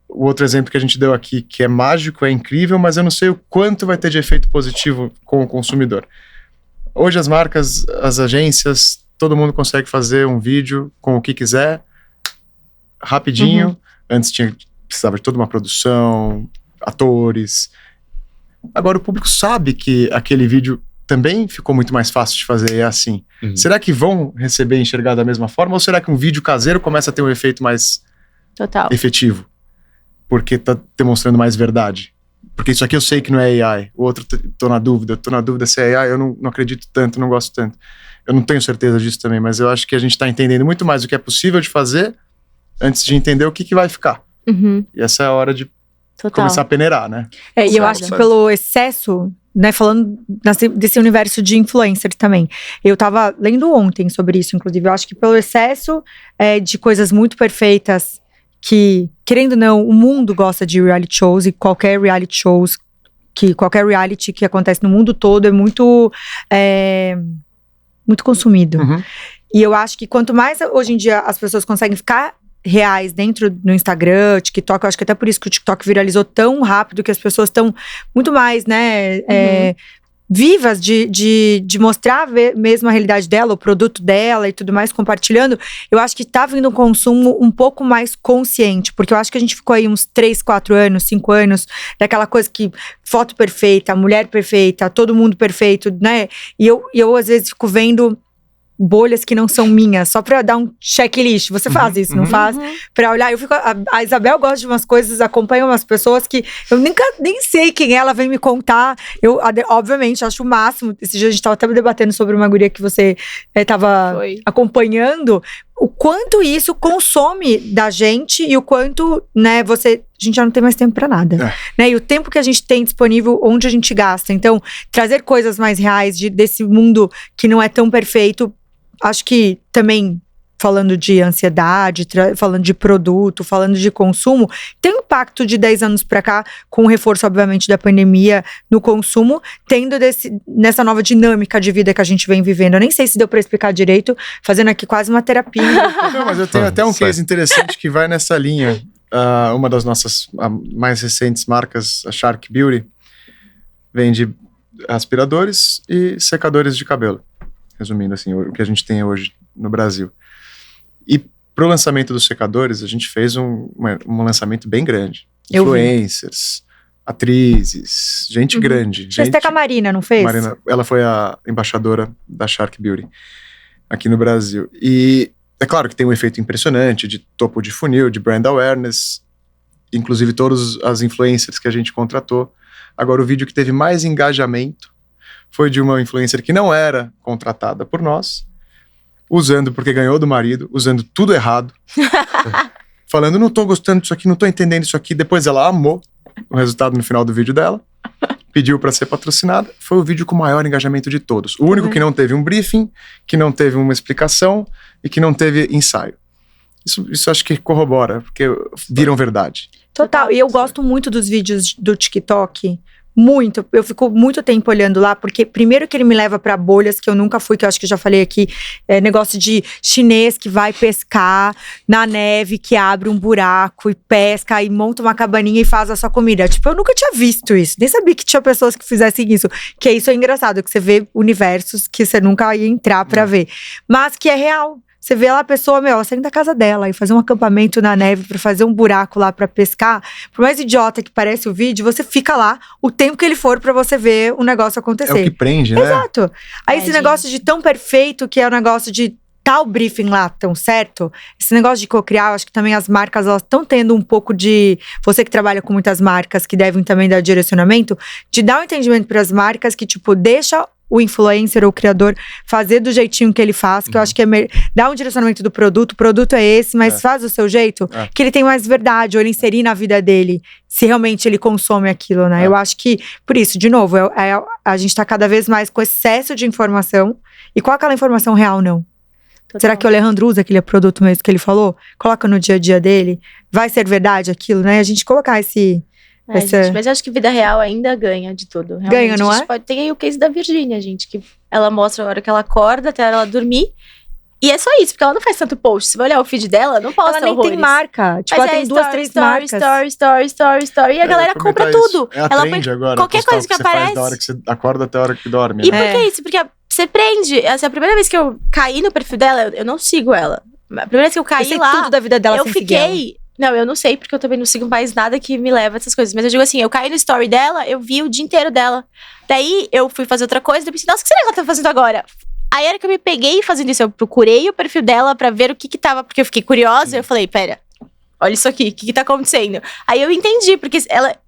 O outro exemplo que a gente deu aqui, que é mágico, é incrível, mas eu não sei o quanto vai ter de efeito positivo com o consumidor. Hoje as marcas, as agências, todo mundo consegue fazer um vídeo com o que quiser, rapidinho. Antes precisava de toda uma produção, atores. Agora o público sabe que aquele vídeo também ficou muito mais fácil de fazer, é assim. Será que vão receber e enxergar da mesma forma? Ou será que um vídeo caseiro começa a ter um efeito mais efetivo? Porque tá demonstrando mais verdade. Porque isso aqui eu sei que não é AI. O outro, tô na dúvida se é AI, eu não acredito tanto, não gosto tanto. Eu não tenho certeza disso também, mas eu acho que a gente tá entendendo muito mais o que é possível de fazer antes de entender o que vai ficar. E essa é a hora de começar a peneirar, né? E eu acho que pelo excesso, né, falando desse universo de influencers também. Eu tava lendo ontem sobre isso, inclusive. Eu acho que pelo excesso de coisas muito perfeitas que, querendo ou não, o mundo gosta de reality shows, e qualquer reality que acontece no mundo todo é muito consumido. E eu acho que quanto mais hoje em dia as pessoas conseguem ficar reais dentro do Instagram, TikTok, eu acho que até por isso que o TikTok viralizou tão rápido, que as pessoas estão muito mais, né, vivas de mostrar mesmo a realidade dela, o produto dela e tudo mais, compartilhando. Eu acho que tá vindo um consumo um pouco mais consciente, porque eu acho que a gente ficou aí uns 3, 4 anos, 5 anos, daquela coisa que foto perfeita, mulher perfeita, todo mundo perfeito, né? E eu às vezes fico vendo bolhas que não são minhas, só pra dar um checklist. Você faz isso, não faz? Pra olhar, a Isabel gosta de umas coisas, acompanha umas pessoas que eu nem sei quem ela vem me contar. Eu, obviamente, acho o máximo. Esse dia a gente tava até debatendo sobre uma guria que você tava acompanhando. O quanto isso consome da gente e o quanto, né, a gente já não tem mais tempo pra nada. Né? E o tempo que a gente tem disponível, onde a gente gasta. Então, trazer coisas mais reais desse mundo que não é tão perfeito, acho que também falando de ansiedade, falando de produto, falando de consumo, tem impacto de 10 anos para cá, com o reforço, obviamente, da pandemia no consumo, tendo nessa nova dinâmica de vida que a gente vem vivendo. Eu nem sei se deu para explicar direito, fazendo aqui quase uma terapia. Não, mas eu tenho até um case interessante que vai nessa linha. Uma das nossas mais recentes marcas, a Shark Beauty, vende aspiradores e secadores de cabelo. Resumindo, assim, o que a gente tem hoje no Brasil. E pro lançamento dos secadores, a gente fez um lançamento bem grande. Influencers, atrizes, gente grande. Fez até com a Marina, não fez? Marina, ela foi a embaixadora da Shark Beauty aqui no Brasil. E é claro que tem um efeito impressionante de topo de funil, de brand awareness, inclusive todas as influencers que a gente contratou. Agora, o vídeo que teve mais engajamento foi de uma influencer que não era contratada por nós, usando porque ganhou do marido, usando tudo errado, falando, não tô gostando disso aqui, não tô entendendo isso aqui. Depois ela amou o resultado no final do vídeo dela, pediu para ser patrocinada. Foi o vídeo com o maior engajamento de todos. O único que não teve um briefing, que não teve uma explicação e que não teve ensaio. Isso acho que corrobora, porque viram verdade. Total, e eu gosto muito dos vídeos do TikTok. Muito, eu fico muito tempo olhando lá, porque primeiro que ele me leva pra bolhas que eu nunca fui, que eu acho que eu já falei aqui, negócio de chinês que vai pescar na neve, que abre um buraco e pesca e monta uma cabaninha e faz a sua comida. Tipo, eu nunca tinha visto isso, nem sabia que tinha pessoas que fizessem isso, que isso é engraçado, que você vê universos que você nunca ia entrar pra ver, mas que é real. Você vê lá a pessoa, ela saindo da casa dela e fazer um acampamento na neve pra fazer um buraco lá pra pescar. Por mais idiota que parece o vídeo, você fica lá o tempo que ele for pra você ver o negócio acontecer. É o que prende, né? Exato. Aí esse negócio de tão perfeito, que é o negócio de tal briefing lá tão certo, esse negócio de co-criar, eu acho que também as marcas, elas estão tendo um pouco de, você que trabalha com muitas marcas, que devem também dar direcionamento, de dar um entendimento pras marcas que, tipo, deixa o influencer ou o criador fazer do jeitinho que ele faz, que eu acho que é dá um direcionamento do produto, o produto é esse, mas faz do seu jeito, que ele tem mais verdade, ou ele inserir na vida dele, se realmente ele consome aquilo, né? Eu acho que, por isso, de novo, a gente tá cada vez mais com excesso de informação, e qual aquela informação real, não? Total. Será que o Alejandro usa aquele produto mesmo que ele falou? Coloca no dia a dia dele? Vai ser verdade aquilo, né? A gente colocar esse... gente, mas eu acho que vida real ainda ganha de tudo. Realmente, ganha, não é? Tem aí o case da Virgínia, gente, que ela mostra a hora que ela acorda até ela dormir. E é só isso, porque ela não faz tanto post. Você vai olhar o feed dela, não posta ela nem horrores. tem marca. Tipo, mas ela tem duas, três marcas. Story. E a galera compra tudo. É a ela trend agora. Qualquer coisa que aparece. Faz da hora que você acorda até a hora que dorme. E por que isso? Porque você prende. Essa é a primeira vez que eu caí no perfil dela, eu não sigo ela. A primeira vez que eu caí sei lá, tudo da vida dela eu sem seguir fiquei... Não, eu não sei, porque eu também não sigo mais nada que me leva a essas coisas. Mas eu digo assim, eu caí no story dela, eu vi o dia inteiro dela. Daí, eu fui fazer outra coisa, eu pensei, nossa, o que será que ela tá fazendo agora? Aí, era que eu me peguei fazendo isso, eu procurei o perfil dela pra ver o que tava, porque eu fiquei curiosa, eu falei, pera, olha isso aqui, o que tá acontecendo? Aí, eu entendi, porque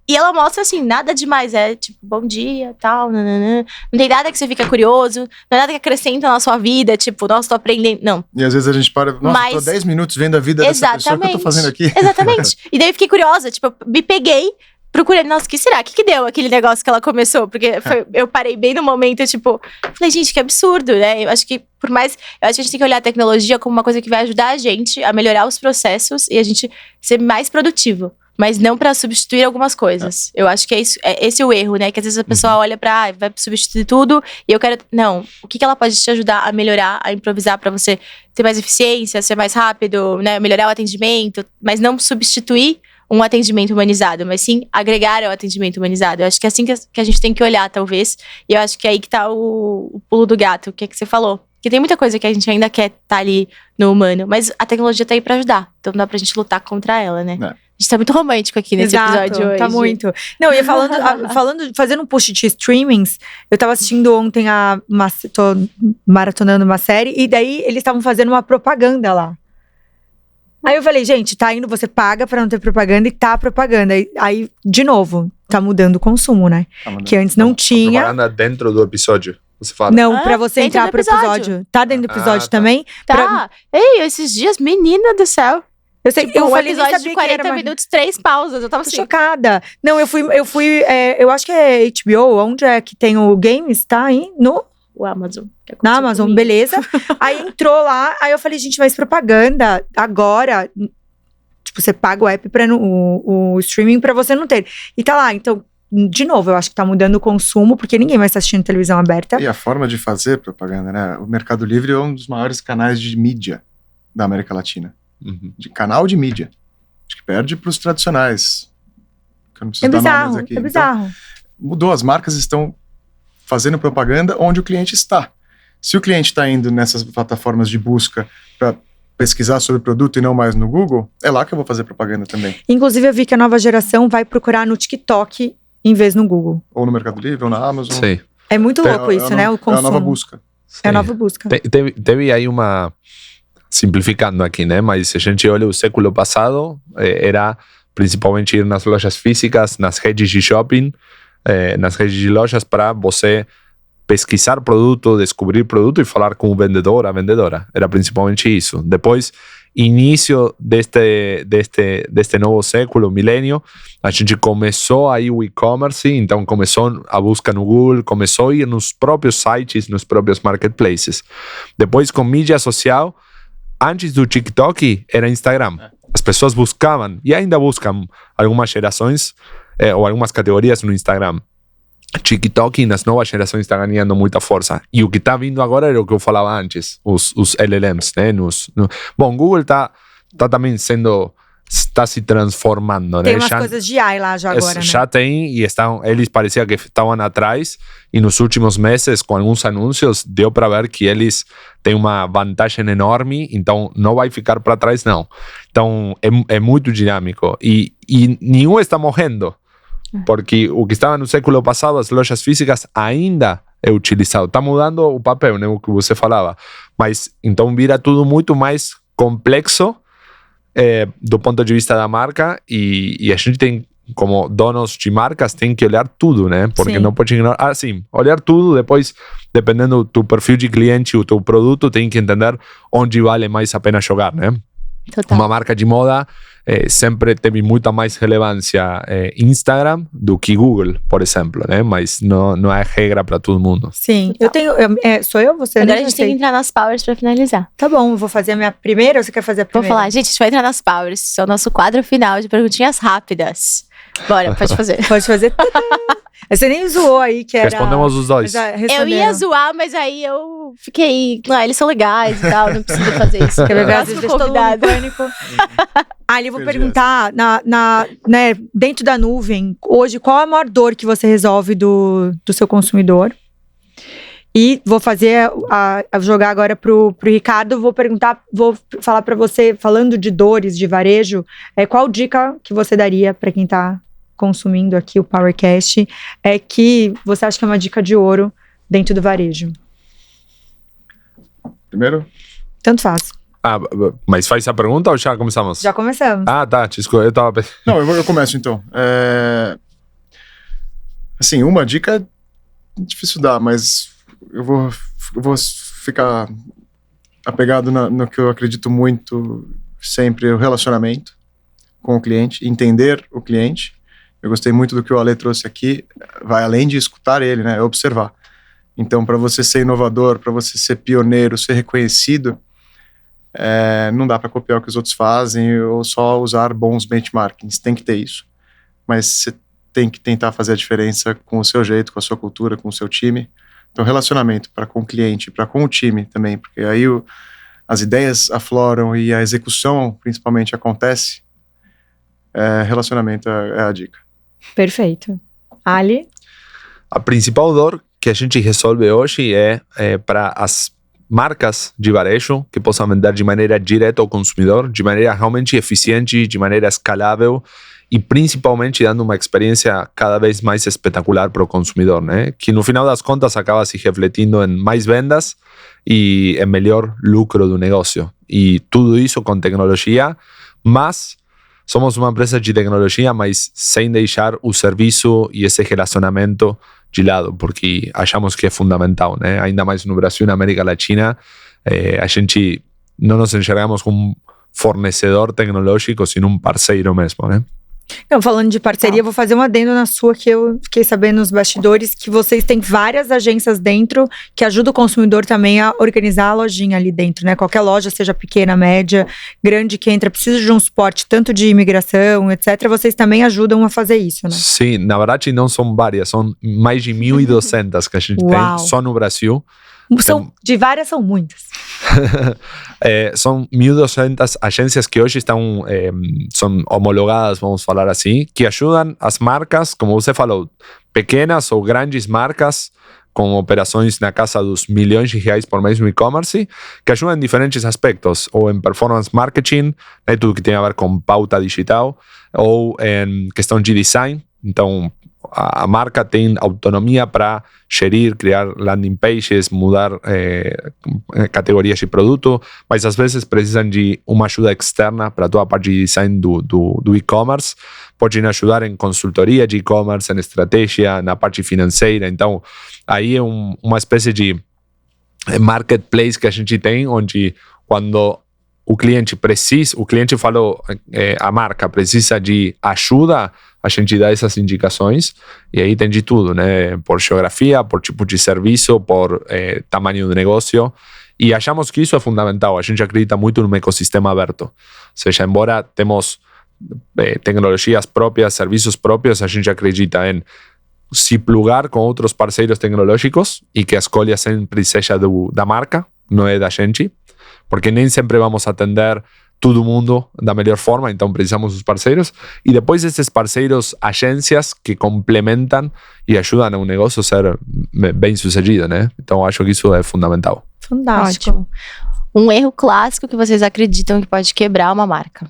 ela mostra assim, nada demais, tipo, bom dia, tal, nananã. Não tem nada que você fica curioso, não é nada que acrescenta na sua vida, tipo, nossa, tô aprendendo, não. E às vezes a gente para, nossa, tô 10 minutos vendo a vida dessa pessoa que eu tô fazendo aqui. Exatamente. E daí eu fiquei curiosa, tipo, eu me peguei, procurei, nossa, o que será? O que deu aquele negócio que ela começou? Porque eu parei bem no momento, tipo, falei, gente, que absurdo, né? Eu acho que, eu acho que a gente tem que olhar a tecnologia como uma coisa que vai ajudar a gente a melhorar os processos e a gente ser mais produtivo. Mas não pra substituir algumas coisas. Eu acho que esse é o erro, né? Que às vezes a pessoa olha pra, vai substituir tudo e eu quero... Não, o que ela pode te ajudar a melhorar, a improvisar pra você ter mais eficiência, ser mais rápido, né? Melhorar o atendimento, mas não substituir um atendimento humanizado, mas sim agregar ao atendimento humanizado. Eu acho que é assim que a gente tem que olhar, talvez. E eu acho que é aí que tá o pulo do gato, que é que você falou. Porque tem muita coisa que a gente ainda quer tá ali no humano, mas a tecnologia tá aí pra ajudar. Então não dá pra gente lutar contra ela, né? A gente tá muito romântico aqui nesse episódio hoje. Tá muito. Não, e fazendo um push de streamings, eu tava assistindo ontem tô maratonando uma série, e daí eles estavam fazendo uma propaganda lá. Aí eu falei, gente, tá indo, você paga pra não ter propaganda e tá propaganda. Aí de novo, tá mudando o consumo, né? Que antes não tinha. Propaganda dentro do episódio. Você fala. Não, pra você entrar pro episódio. Tá dentro do episódio também? Tá. Ei, esses dias, menina do céu. Eu sei, tipo, eu falei, episódio de 40 minutos, 3 pausas. Eu tava assim. Chocada. Não, eu fui, eu acho que é HBO, onde é que tem o Games, tá aí? o Amazon. que Na aconteceu Amazon, comigo. beleza. Aí entrou lá, aí eu falei, gente, mas propaganda agora, tipo, você paga o app o streaming pra você não ter. E tá lá, então, de novo, eu acho que tá mudando o consumo, porque ninguém mais tá assistindo televisão aberta. E a forma de fazer propaganda, né? O Mercado Livre é um dos maiores canais de mídia da América Latina. Uhum. De canal de mídia. Acho que perde para os tradicionais. Que eu não preciso É dar bizarro, nomes aqui. é Então, bizarro. mudou, as marcas estão fazendo propaganda onde o cliente está. Se o cliente está indo nessas plataformas de busca para pesquisar sobre o produto e não mais no Google, é lá que eu vou fazer propaganda também. Inclusive, eu vi que a nova geração vai procurar no TikTok em vez no Google. Ou no Mercado Livre, ou na Amazon. Sim. É muito louco isso, né? O consumo. É a nova busca. É a nova busca. Teve aí uma... Simplificando aqui, né? Mas se a gente olha o século passado, era principalmente ir nas lojas físicas, nas redes de shopping, nas redes de lojas para você pesquisar produto, descobrir produto e falar com o vendedor, a vendedora. Era principalmente isso. Depois, início deste novo século, milênio, a gente começou aí o e-commerce, então começou a busca no Google, começou a ir nos próprios sites, nos próprios marketplaces. Depois, com mídia social, antes do TikTok, era Instagram. As pessoas buscavam, e ainda buscam, algumas gerações, ou algumas categorias no Instagram. TikTok nas novas gerações está ganhando muita força. E o que está vindo agora era o que eu falava antes, os LLMs, né? Bom, Google está também está se transformando, Tem né? umas coisas de AI lá já agora, né? Já tem, e eles pareciam que estavam atrás, e nos últimos meses, com alguns anúncios, deu para ver que eles têm uma vantagem enorme, então não vai ficar para trás, não. Então é muito dinâmico, e nenhum está morrendo. Porque o que estava no século passado, as lojas físicas ainda é utilizado. Está mudando o papel, né, o que você falava. Mas então vira tudo muito mais complexo do ponto de vista da marca e a gente tem, como donos de marcas, tem que olhar tudo, né? Porque Sim. não pode ignorar. Sim, olhar tudo, depois, dependendo do teu perfil de cliente, o teu produto, tem que entender onde vale mais a pena jogar, né? Total. Uma marca de moda sempre teve muita mais relevância Instagram do que Google, por exemplo, né? Mas não é regra para todo mundo. Sim. Eu tenho. Sou eu? Você? Agora a Nem gente tem que sei. entrar nas powers pra finalizar. Tá bom, eu vou fazer a minha primeira ou você quer fazer a Vou primeira? falar, gente, a gente vai entrar nas powers. Esse é o nosso quadro final de perguntinhas rápidas. Bora, pode fazer. Pode fazer. Você nem zoou aí que era. Respondemos os dois. Já Eu responderam. ia zoar, mas aí eu fiquei. Não, eles são legais e tal, não precisa fazer isso. Quer ver? Às Próximo vezes todo mundo em convidado. pânico. Ali eu vou Perdi perguntar, né, dentro da nuvem, hoje, qual é a maior dor que você resolve do seu consumidor? E vou fazer, jogar agora pro Ricardo, vou falar para você, falando de dores de varejo, qual dica que você daria para quem tá consumindo aqui o PowerCast, que você acha que é uma dica de ouro dentro do varejo? Primeiro, Tanto faz. Mas faz a pergunta ou já começamos? Já começamos. Ah, tá. Desculpa, eu tava pensando. não, eu começo então. Assim, uma dica é difícil dar, mas eu vou ficar apegado no que eu acredito muito sempre, o relacionamento com o cliente, entender o cliente. Eu gostei muito do que o Ale trouxe aqui, vai além de escutar ele, né, é observar. Então, para você ser inovador, para você ser pioneiro, ser reconhecido, não dá para copiar o que os outros fazem ou só usar bons benchmarkings, tem que ter isso. Mas você tem que tentar fazer a diferença com o seu jeito, com a sua cultura, com o seu time. Então, relacionamento para com o cliente, para com o time também, porque aí as ideias afloram e a execução, principalmente, acontece. Relacionamento é a dica. Perfeito. Ali? A principal dor que a gente resolve hoje é para as marcas de varejo que possam vender de maneira direta ao consumidor, de maneira realmente eficiente, de maneira escalável e principalmente dando uma experiência cada vez mais espetacular para o consumidor, né? Que no final das contas acaba se refletindo em mais vendas e em melhor lucro do negócio. E tudo isso com tecnologia, mas somos uma empresa de tecnologia, mas sem deixar o serviço e esse relacionamento de lado, porque achamos que é fundamental, né? Ainda mais no Brasil e na América Latina, a gente não nos enxergamos como um fornecedor tecnológico, sino um parceiro mesmo, né? Não, falando de parceria, vou fazer um adendo na sua, que eu fiquei sabendo nos bastidores, que vocês têm várias agências dentro que ajudam o consumidor também a organizar a lojinha ali dentro, né? Qualquer loja, seja pequena, média, grande, que entra, precisa de um suporte tanto de imigração, etc. Vocês também ajudam a fazer isso, né? Sim, na verdade não são várias, são mais de 1.200 que a gente Uau. tem só no Brasil. De várias são muitas. São 1.200 agências que hoje estão são homologadas, vamos falar assim, que ajudam as marcas, como você falou, pequenas ou grandes marcas com operações na casa dos milhões de reais por mês no e-commerce, que ajudam em diferentes aspectos, ou em performance marketing, né, tudo que tem a ver com pauta digital, ou em questão de design. Então, a marca tem autonomia para gerir, criar landing pages, mudar categorias de produto, mas às vezes precisam de uma ajuda externa para toda a parte de design do e-commerce. Podem ajudar em consultoria de e-commerce, em estratégia, na parte financeira. Então, aí é uma espécie de marketplace que a gente tem, onde quando o cliente falou, a marca precisa de ajuda, a gente dá essas indicações, e aí tem de tudo, né? Por geografia, por tipo de serviço, por tamanho do negócio, e achamos que isso é fundamental. A gente acredita muito no ecossistema aberto. Ou seja, embora temos tecnologias próprias, serviços próprios, a gente acredita em se plugar com outros parceiros tecnológicos e que a escolha sempre seja da marca, não é da gente, porque nem sempre vamos atender todo mundo da melhor forma, então precisamos dos parceiros. E depois esses parceiros, agências que complementam e ajudam a negócio a ser bem sucedido, né? Então acho que isso é fundamental. Fantástico. Ótimo. Um erro clássico que vocês acreditam que pode quebrar uma marca?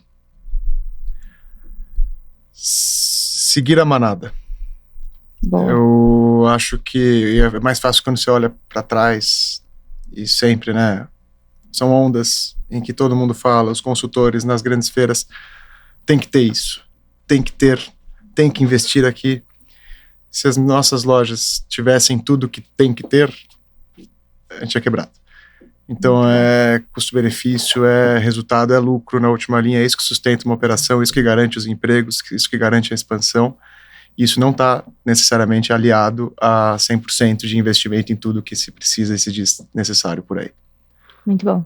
Seguir a manada. Bom. Eu acho que é mais fácil quando você olha para trás e sempre, né? São ondas em que todo mundo fala, os consultores nas grandes feiras, tem que ter isso, tem que investir aqui. Se as nossas lojas tivessem tudo que tem que ter, a gente é quebrado. Então é custo-benefício, é resultado, é lucro na última linha, é isso que sustenta uma operação, isso que garante os empregos, isso que garante a expansão. Isso não está necessariamente aliado a 100% de investimento em tudo que se precisa e se diz necessário por aí. Muito bom.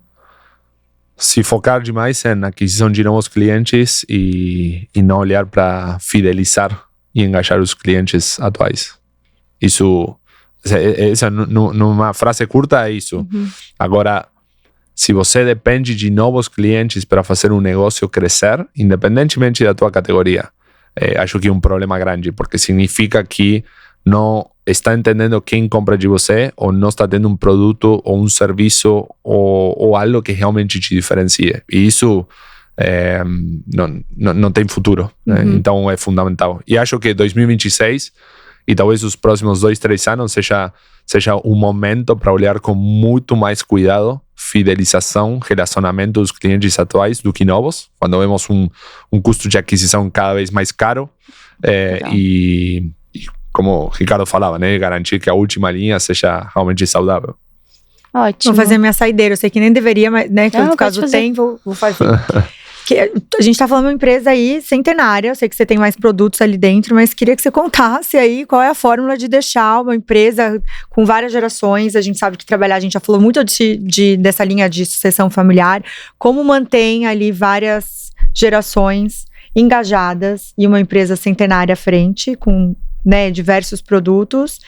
Se focar demais em aquisição de novos clientes e não olhar para fidelizar e engajar os clientes atuais. Isso, essa numa frase curta é isso. Agora, se você depende de novos clientes para fazer um negócio crescer, independentemente da tua categoria, acho que é um problema grande, porque significa que não está entendendo quem compra de você, ou não está tendo um produto ou um serviço ou algo que realmente te diferencie. E isso não tem futuro, né? Então é fundamental. E acho que 2026 e talvez os próximos 2-3 anos seja um momento para olhar com muito mais cuidado fidelização, relacionamento dos clientes atuais do que novos, quando vemos um custo de aquisição cada vez mais caro, e como o Ricardo falava, né, garantir que a última linha seja realmente saudável. Ótimo. Vou fazer minha saideira. Eu sei que nem deveria, mas, né, Não, por causa do fazer. tempo, vou fazer. A gente tá falando de uma empresa aí centenária, eu sei que você tem mais produtos ali dentro, mas queria que você contasse aí qual é a fórmula de deixar uma empresa com várias gerações. A gente sabe que trabalhar, a gente já falou muito dessa linha de sucessão familiar, como mantém ali várias gerações engajadas e uma empresa centenária à frente, com, né, diversos produtos.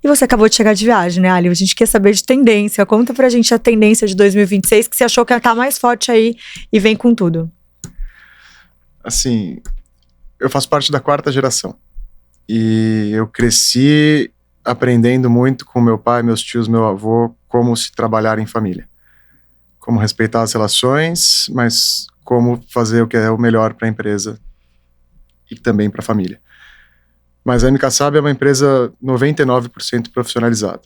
E você acabou de chegar de viagem, né, Ali? A gente quer saber de tendência. Conta pra gente a tendência de 2026, que você achou que ia estar mais forte aí e vem com tudo. Assim, eu faço parte da 4ª geração. E eu cresci aprendendo muito com meu pai, meus tios, meu avô, como se trabalhar em família. Como respeitar as relações, mas como fazer o que é o melhor para a empresa e também para a família. Mas a MK Sabe é uma empresa 99% profissionalizada.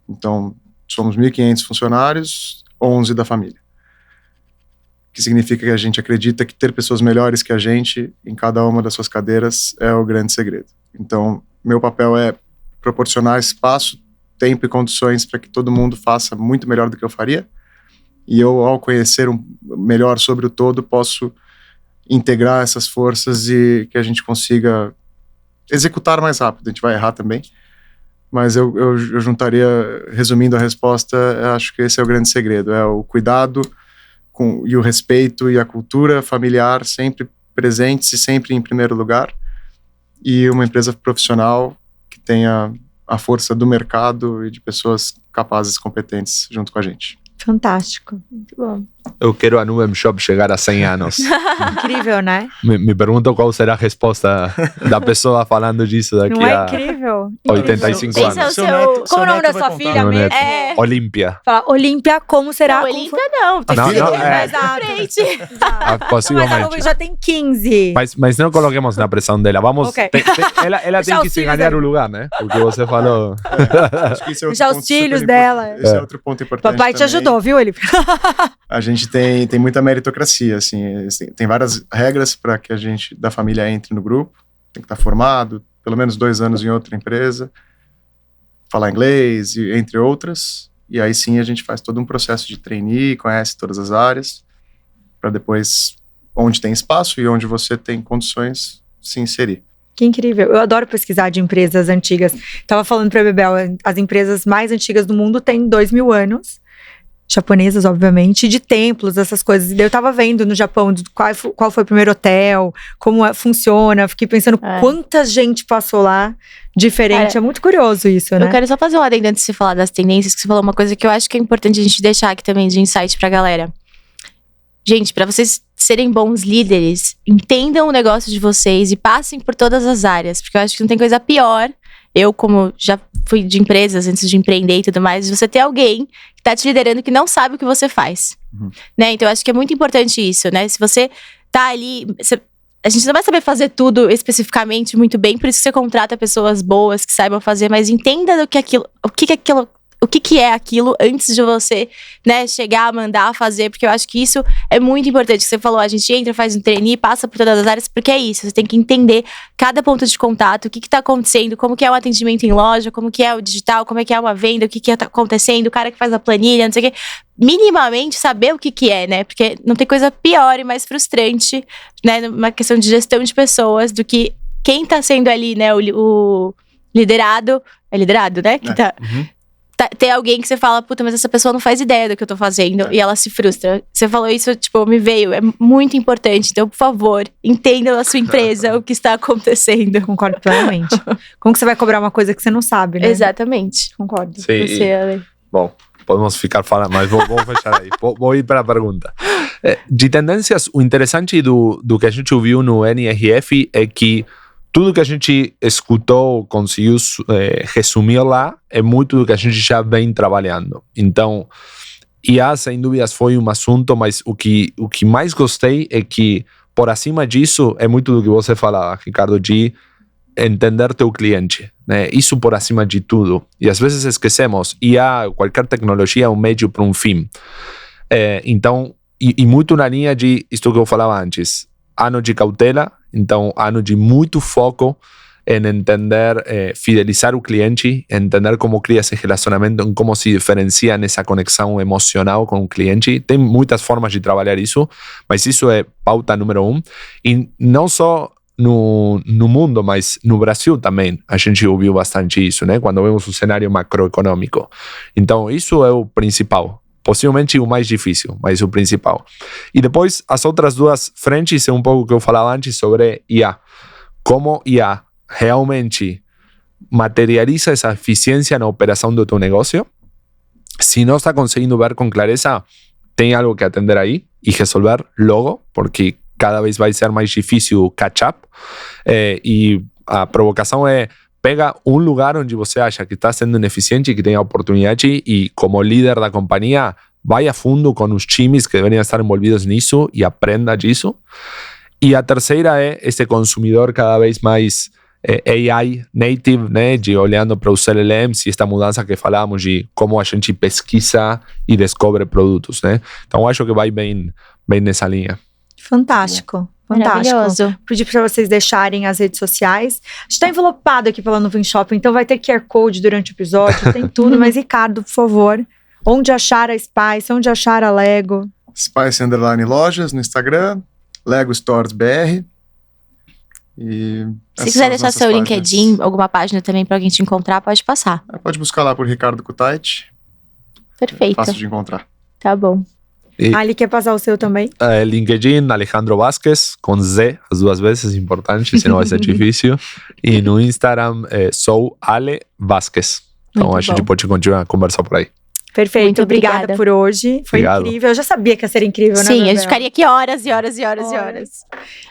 Então, somos 1.500 funcionários, 11 da família. Que significa que a gente acredita que ter pessoas melhores que a gente em cada uma das suas cadeiras é o grande segredo. Então, meu papel é proporcionar espaço, tempo e condições para que todo mundo faça muito melhor do que eu faria. E eu, ao conhecer melhor sobre o todo, posso integrar essas forças e que a gente consiga executar mais rápido. A gente vai errar também, mas eu juntaria, resumindo a resposta, eu acho que esse é o grande segredo, é o cuidado e o respeito e a cultura familiar sempre presentes e sempre em primeiro lugar, e uma empresa profissional que tenha a força do mercado e de pessoas capazes, competentes junto com a gente. Fantástico. Muito bom. Eu quero a Nuvem Shop chegar a 100 anos. Incrível, né? Me pergunto qual será a resposta da pessoa falando disso daqui Não é a incrível? 85 Esse é o anos. seu... Como é o nome da sua filha Meu mesmo? neto. Olímpia. Fala, Olímpia, como será? Não, Como Olímpia não. Tem Não, que ser não, mais é. à frente. Ah, Mas possivelmente. ela já tem 15. Mas não coloquemos na pressão dela. Vamos. Ok. Ela tem Já que os se filhos ganhar dela. o lugar, né? Porque você falou. Acho que esse é outro Já os ponto filhos super dela. Esse é outro ponto importante. Papai te também. ajudou, viu, Olímpia? A gente tem muita meritocracia, assim, tem várias regras para que a gente da família entre no grupo. Tem que estar formado, pelo menos 2 anos em outra empresa, falar inglês, entre outras. E aí sim a gente faz todo um processo de trainee, conhece todas as áreas, para depois, onde tem espaço e onde você tem condições, se inserir. Que incrível. Eu adoro pesquisar de empresas antigas. Tava falando pra Bebel, as empresas mais antigas do mundo têm 2.000 anos. Japonesas, obviamente, de templos, essas coisas. E daí eu tava vendo no Japão qual foi o primeiro hotel, como funciona. Fiquei pensando quanta gente passou lá diferente. Cara, é muito curioso isso, né? Eu quero só fazer um adendo antes de você falar das tendências, que você falou uma coisa que eu acho que é importante a gente deixar aqui também de insight pra galera. Gente, pra vocês serem bons líderes, entendam o negócio de vocês e passem por todas as áreas, porque eu acho que não tem coisa pior. Eu, como já fui de empresas antes de empreender e tudo mais, você ter alguém que tá te liderando que não sabe o que você faz, né? Então, eu acho que é muito importante isso, né? Se você tá ali... A gente não vai saber fazer tudo especificamente muito bem, por isso que você contrata pessoas boas que saibam fazer, mas entenda do que aquilo, o que é aquilo antes de você, né, chegar, mandar, fazer, porque eu acho que isso é muito importante. Você falou, a gente entra, faz um trainee, passa por todas as áreas, porque é isso, você tem que entender cada ponto de contato, o que tá acontecendo, como que é o atendimento em loja, como que é o digital, como é que é uma venda, o que tá acontecendo, o cara que faz a planilha, não sei o quê. Minimamente saber o que é, né, porque não tem coisa pior e mais frustrante, né, numa questão de gestão de pessoas, do que quem tá sendo ali, né, o liderado, é liderado, né, que tá... Ter alguém que você fala, puta, mas essa pessoa não faz ideia do que eu tô fazendo, e ela se frustra. Você falou isso, tipo, me veio, é muito importante. Então, por favor, entenda a sua empresa, o que está acontecendo. Concordo plenamente. Como que você vai cobrar uma coisa que você não sabe, né? Exatamente. Concordo. Sim. Você, Ale. Bom, podemos ficar falando, mas vou fechar aí. Vou ir para a pergunta. De tendências, o interessante do que a gente ouviu no NRF é que tudo que a gente escutou, conseguiu resumir lá, é muito do que a gente já vem trabalhando. Então, IA, sem dúvidas, foi um assunto, mas o que mais gostei é que, por acima disso, é muito do que você fala, Ricardo, de entender teu cliente, né? Isso por acima de tudo. E às vezes esquecemos, IA, qualquer tecnologia é um meio para um fim. Então, e muito na linha de isto que eu falava antes, ano de cautela, então ano de muito foco em entender, fidelizar o cliente, entender como cria esse relacionamento, em como se diferencia nessa conexão emocional com o cliente. Tem muitas formas de trabalhar isso, mas isso é pauta número 1. E não só no mundo, mas no Brasil também a gente ouviu bastante isso, né? Quando vemos o cenário macroeconômico. Então isso é o principal. Possivelmente o mais difícil, mas o principal. E depois, as outras duas frentes é um pouco o que eu falava antes sobre IA. Como IA realmente materializa essa eficiência na operação do teu negócio. Se não está conseguindo ver com clareza, tem algo que atender aí e resolver logo, porque cada vez vai ser mais difícil o catch-up. E a provocação é: pega um lugar onde você acha que está sendo ineficiente e que tem a oportunidade e, como líder da companhia, vai a fundo com os times que deveriam estar envolvidos nisso e aprenda disso. E a terceira é esse consumidor cada vez mais AI native, né, de olhando para os LLMs e esta mudança que falamos de como a gente pesquisa e descobre produtos, né? Então, acho que vai bem nessa linha. Fantástico. Fantástico. Maravilhoso. Pedir para vocês deixarem as redes sociais. A gente está envelopado aqui pela Nuvem Shop, então vai ter QR Code durante o episódio, tem tudo. Mas, Ricardo, por favor, onde achar a Spice, onde achar a Lego? Spice _ Lojas no Instagram, Lego Stores BR. E Se essas quiser são as deixar nossas seu páginas. LinkedIn, alguma página também pra alguém te encontrar, pode passar. Pode buscar lá por Ricardo Kutait. Perfeito. Fácil de encontrar. Tá bom. E Ali quer passar o seu também? LinkedIn, Alejandro Vasquez, com Z, as duas vezes, importante, senão vai ser difícil. E no Instagram, sou Ale Vasquez. Então Muito a gente bom. pode continuar a conversar por aí. Perfeito, Muito obrigada obrigada. por hoje. Foi Obrigado. incrível. Eu já sabia que ia ser incrível, né? Sim, a Bebel? gente ficaria aqui horas e horas e horas e Horas. horas.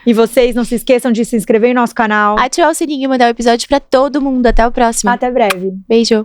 E vocês não se esqueçam de se inscrever em nosso canal. Ativar o sininho e mandar o episódio pra todo mundo. Até o próximo. Até breve. Beijo.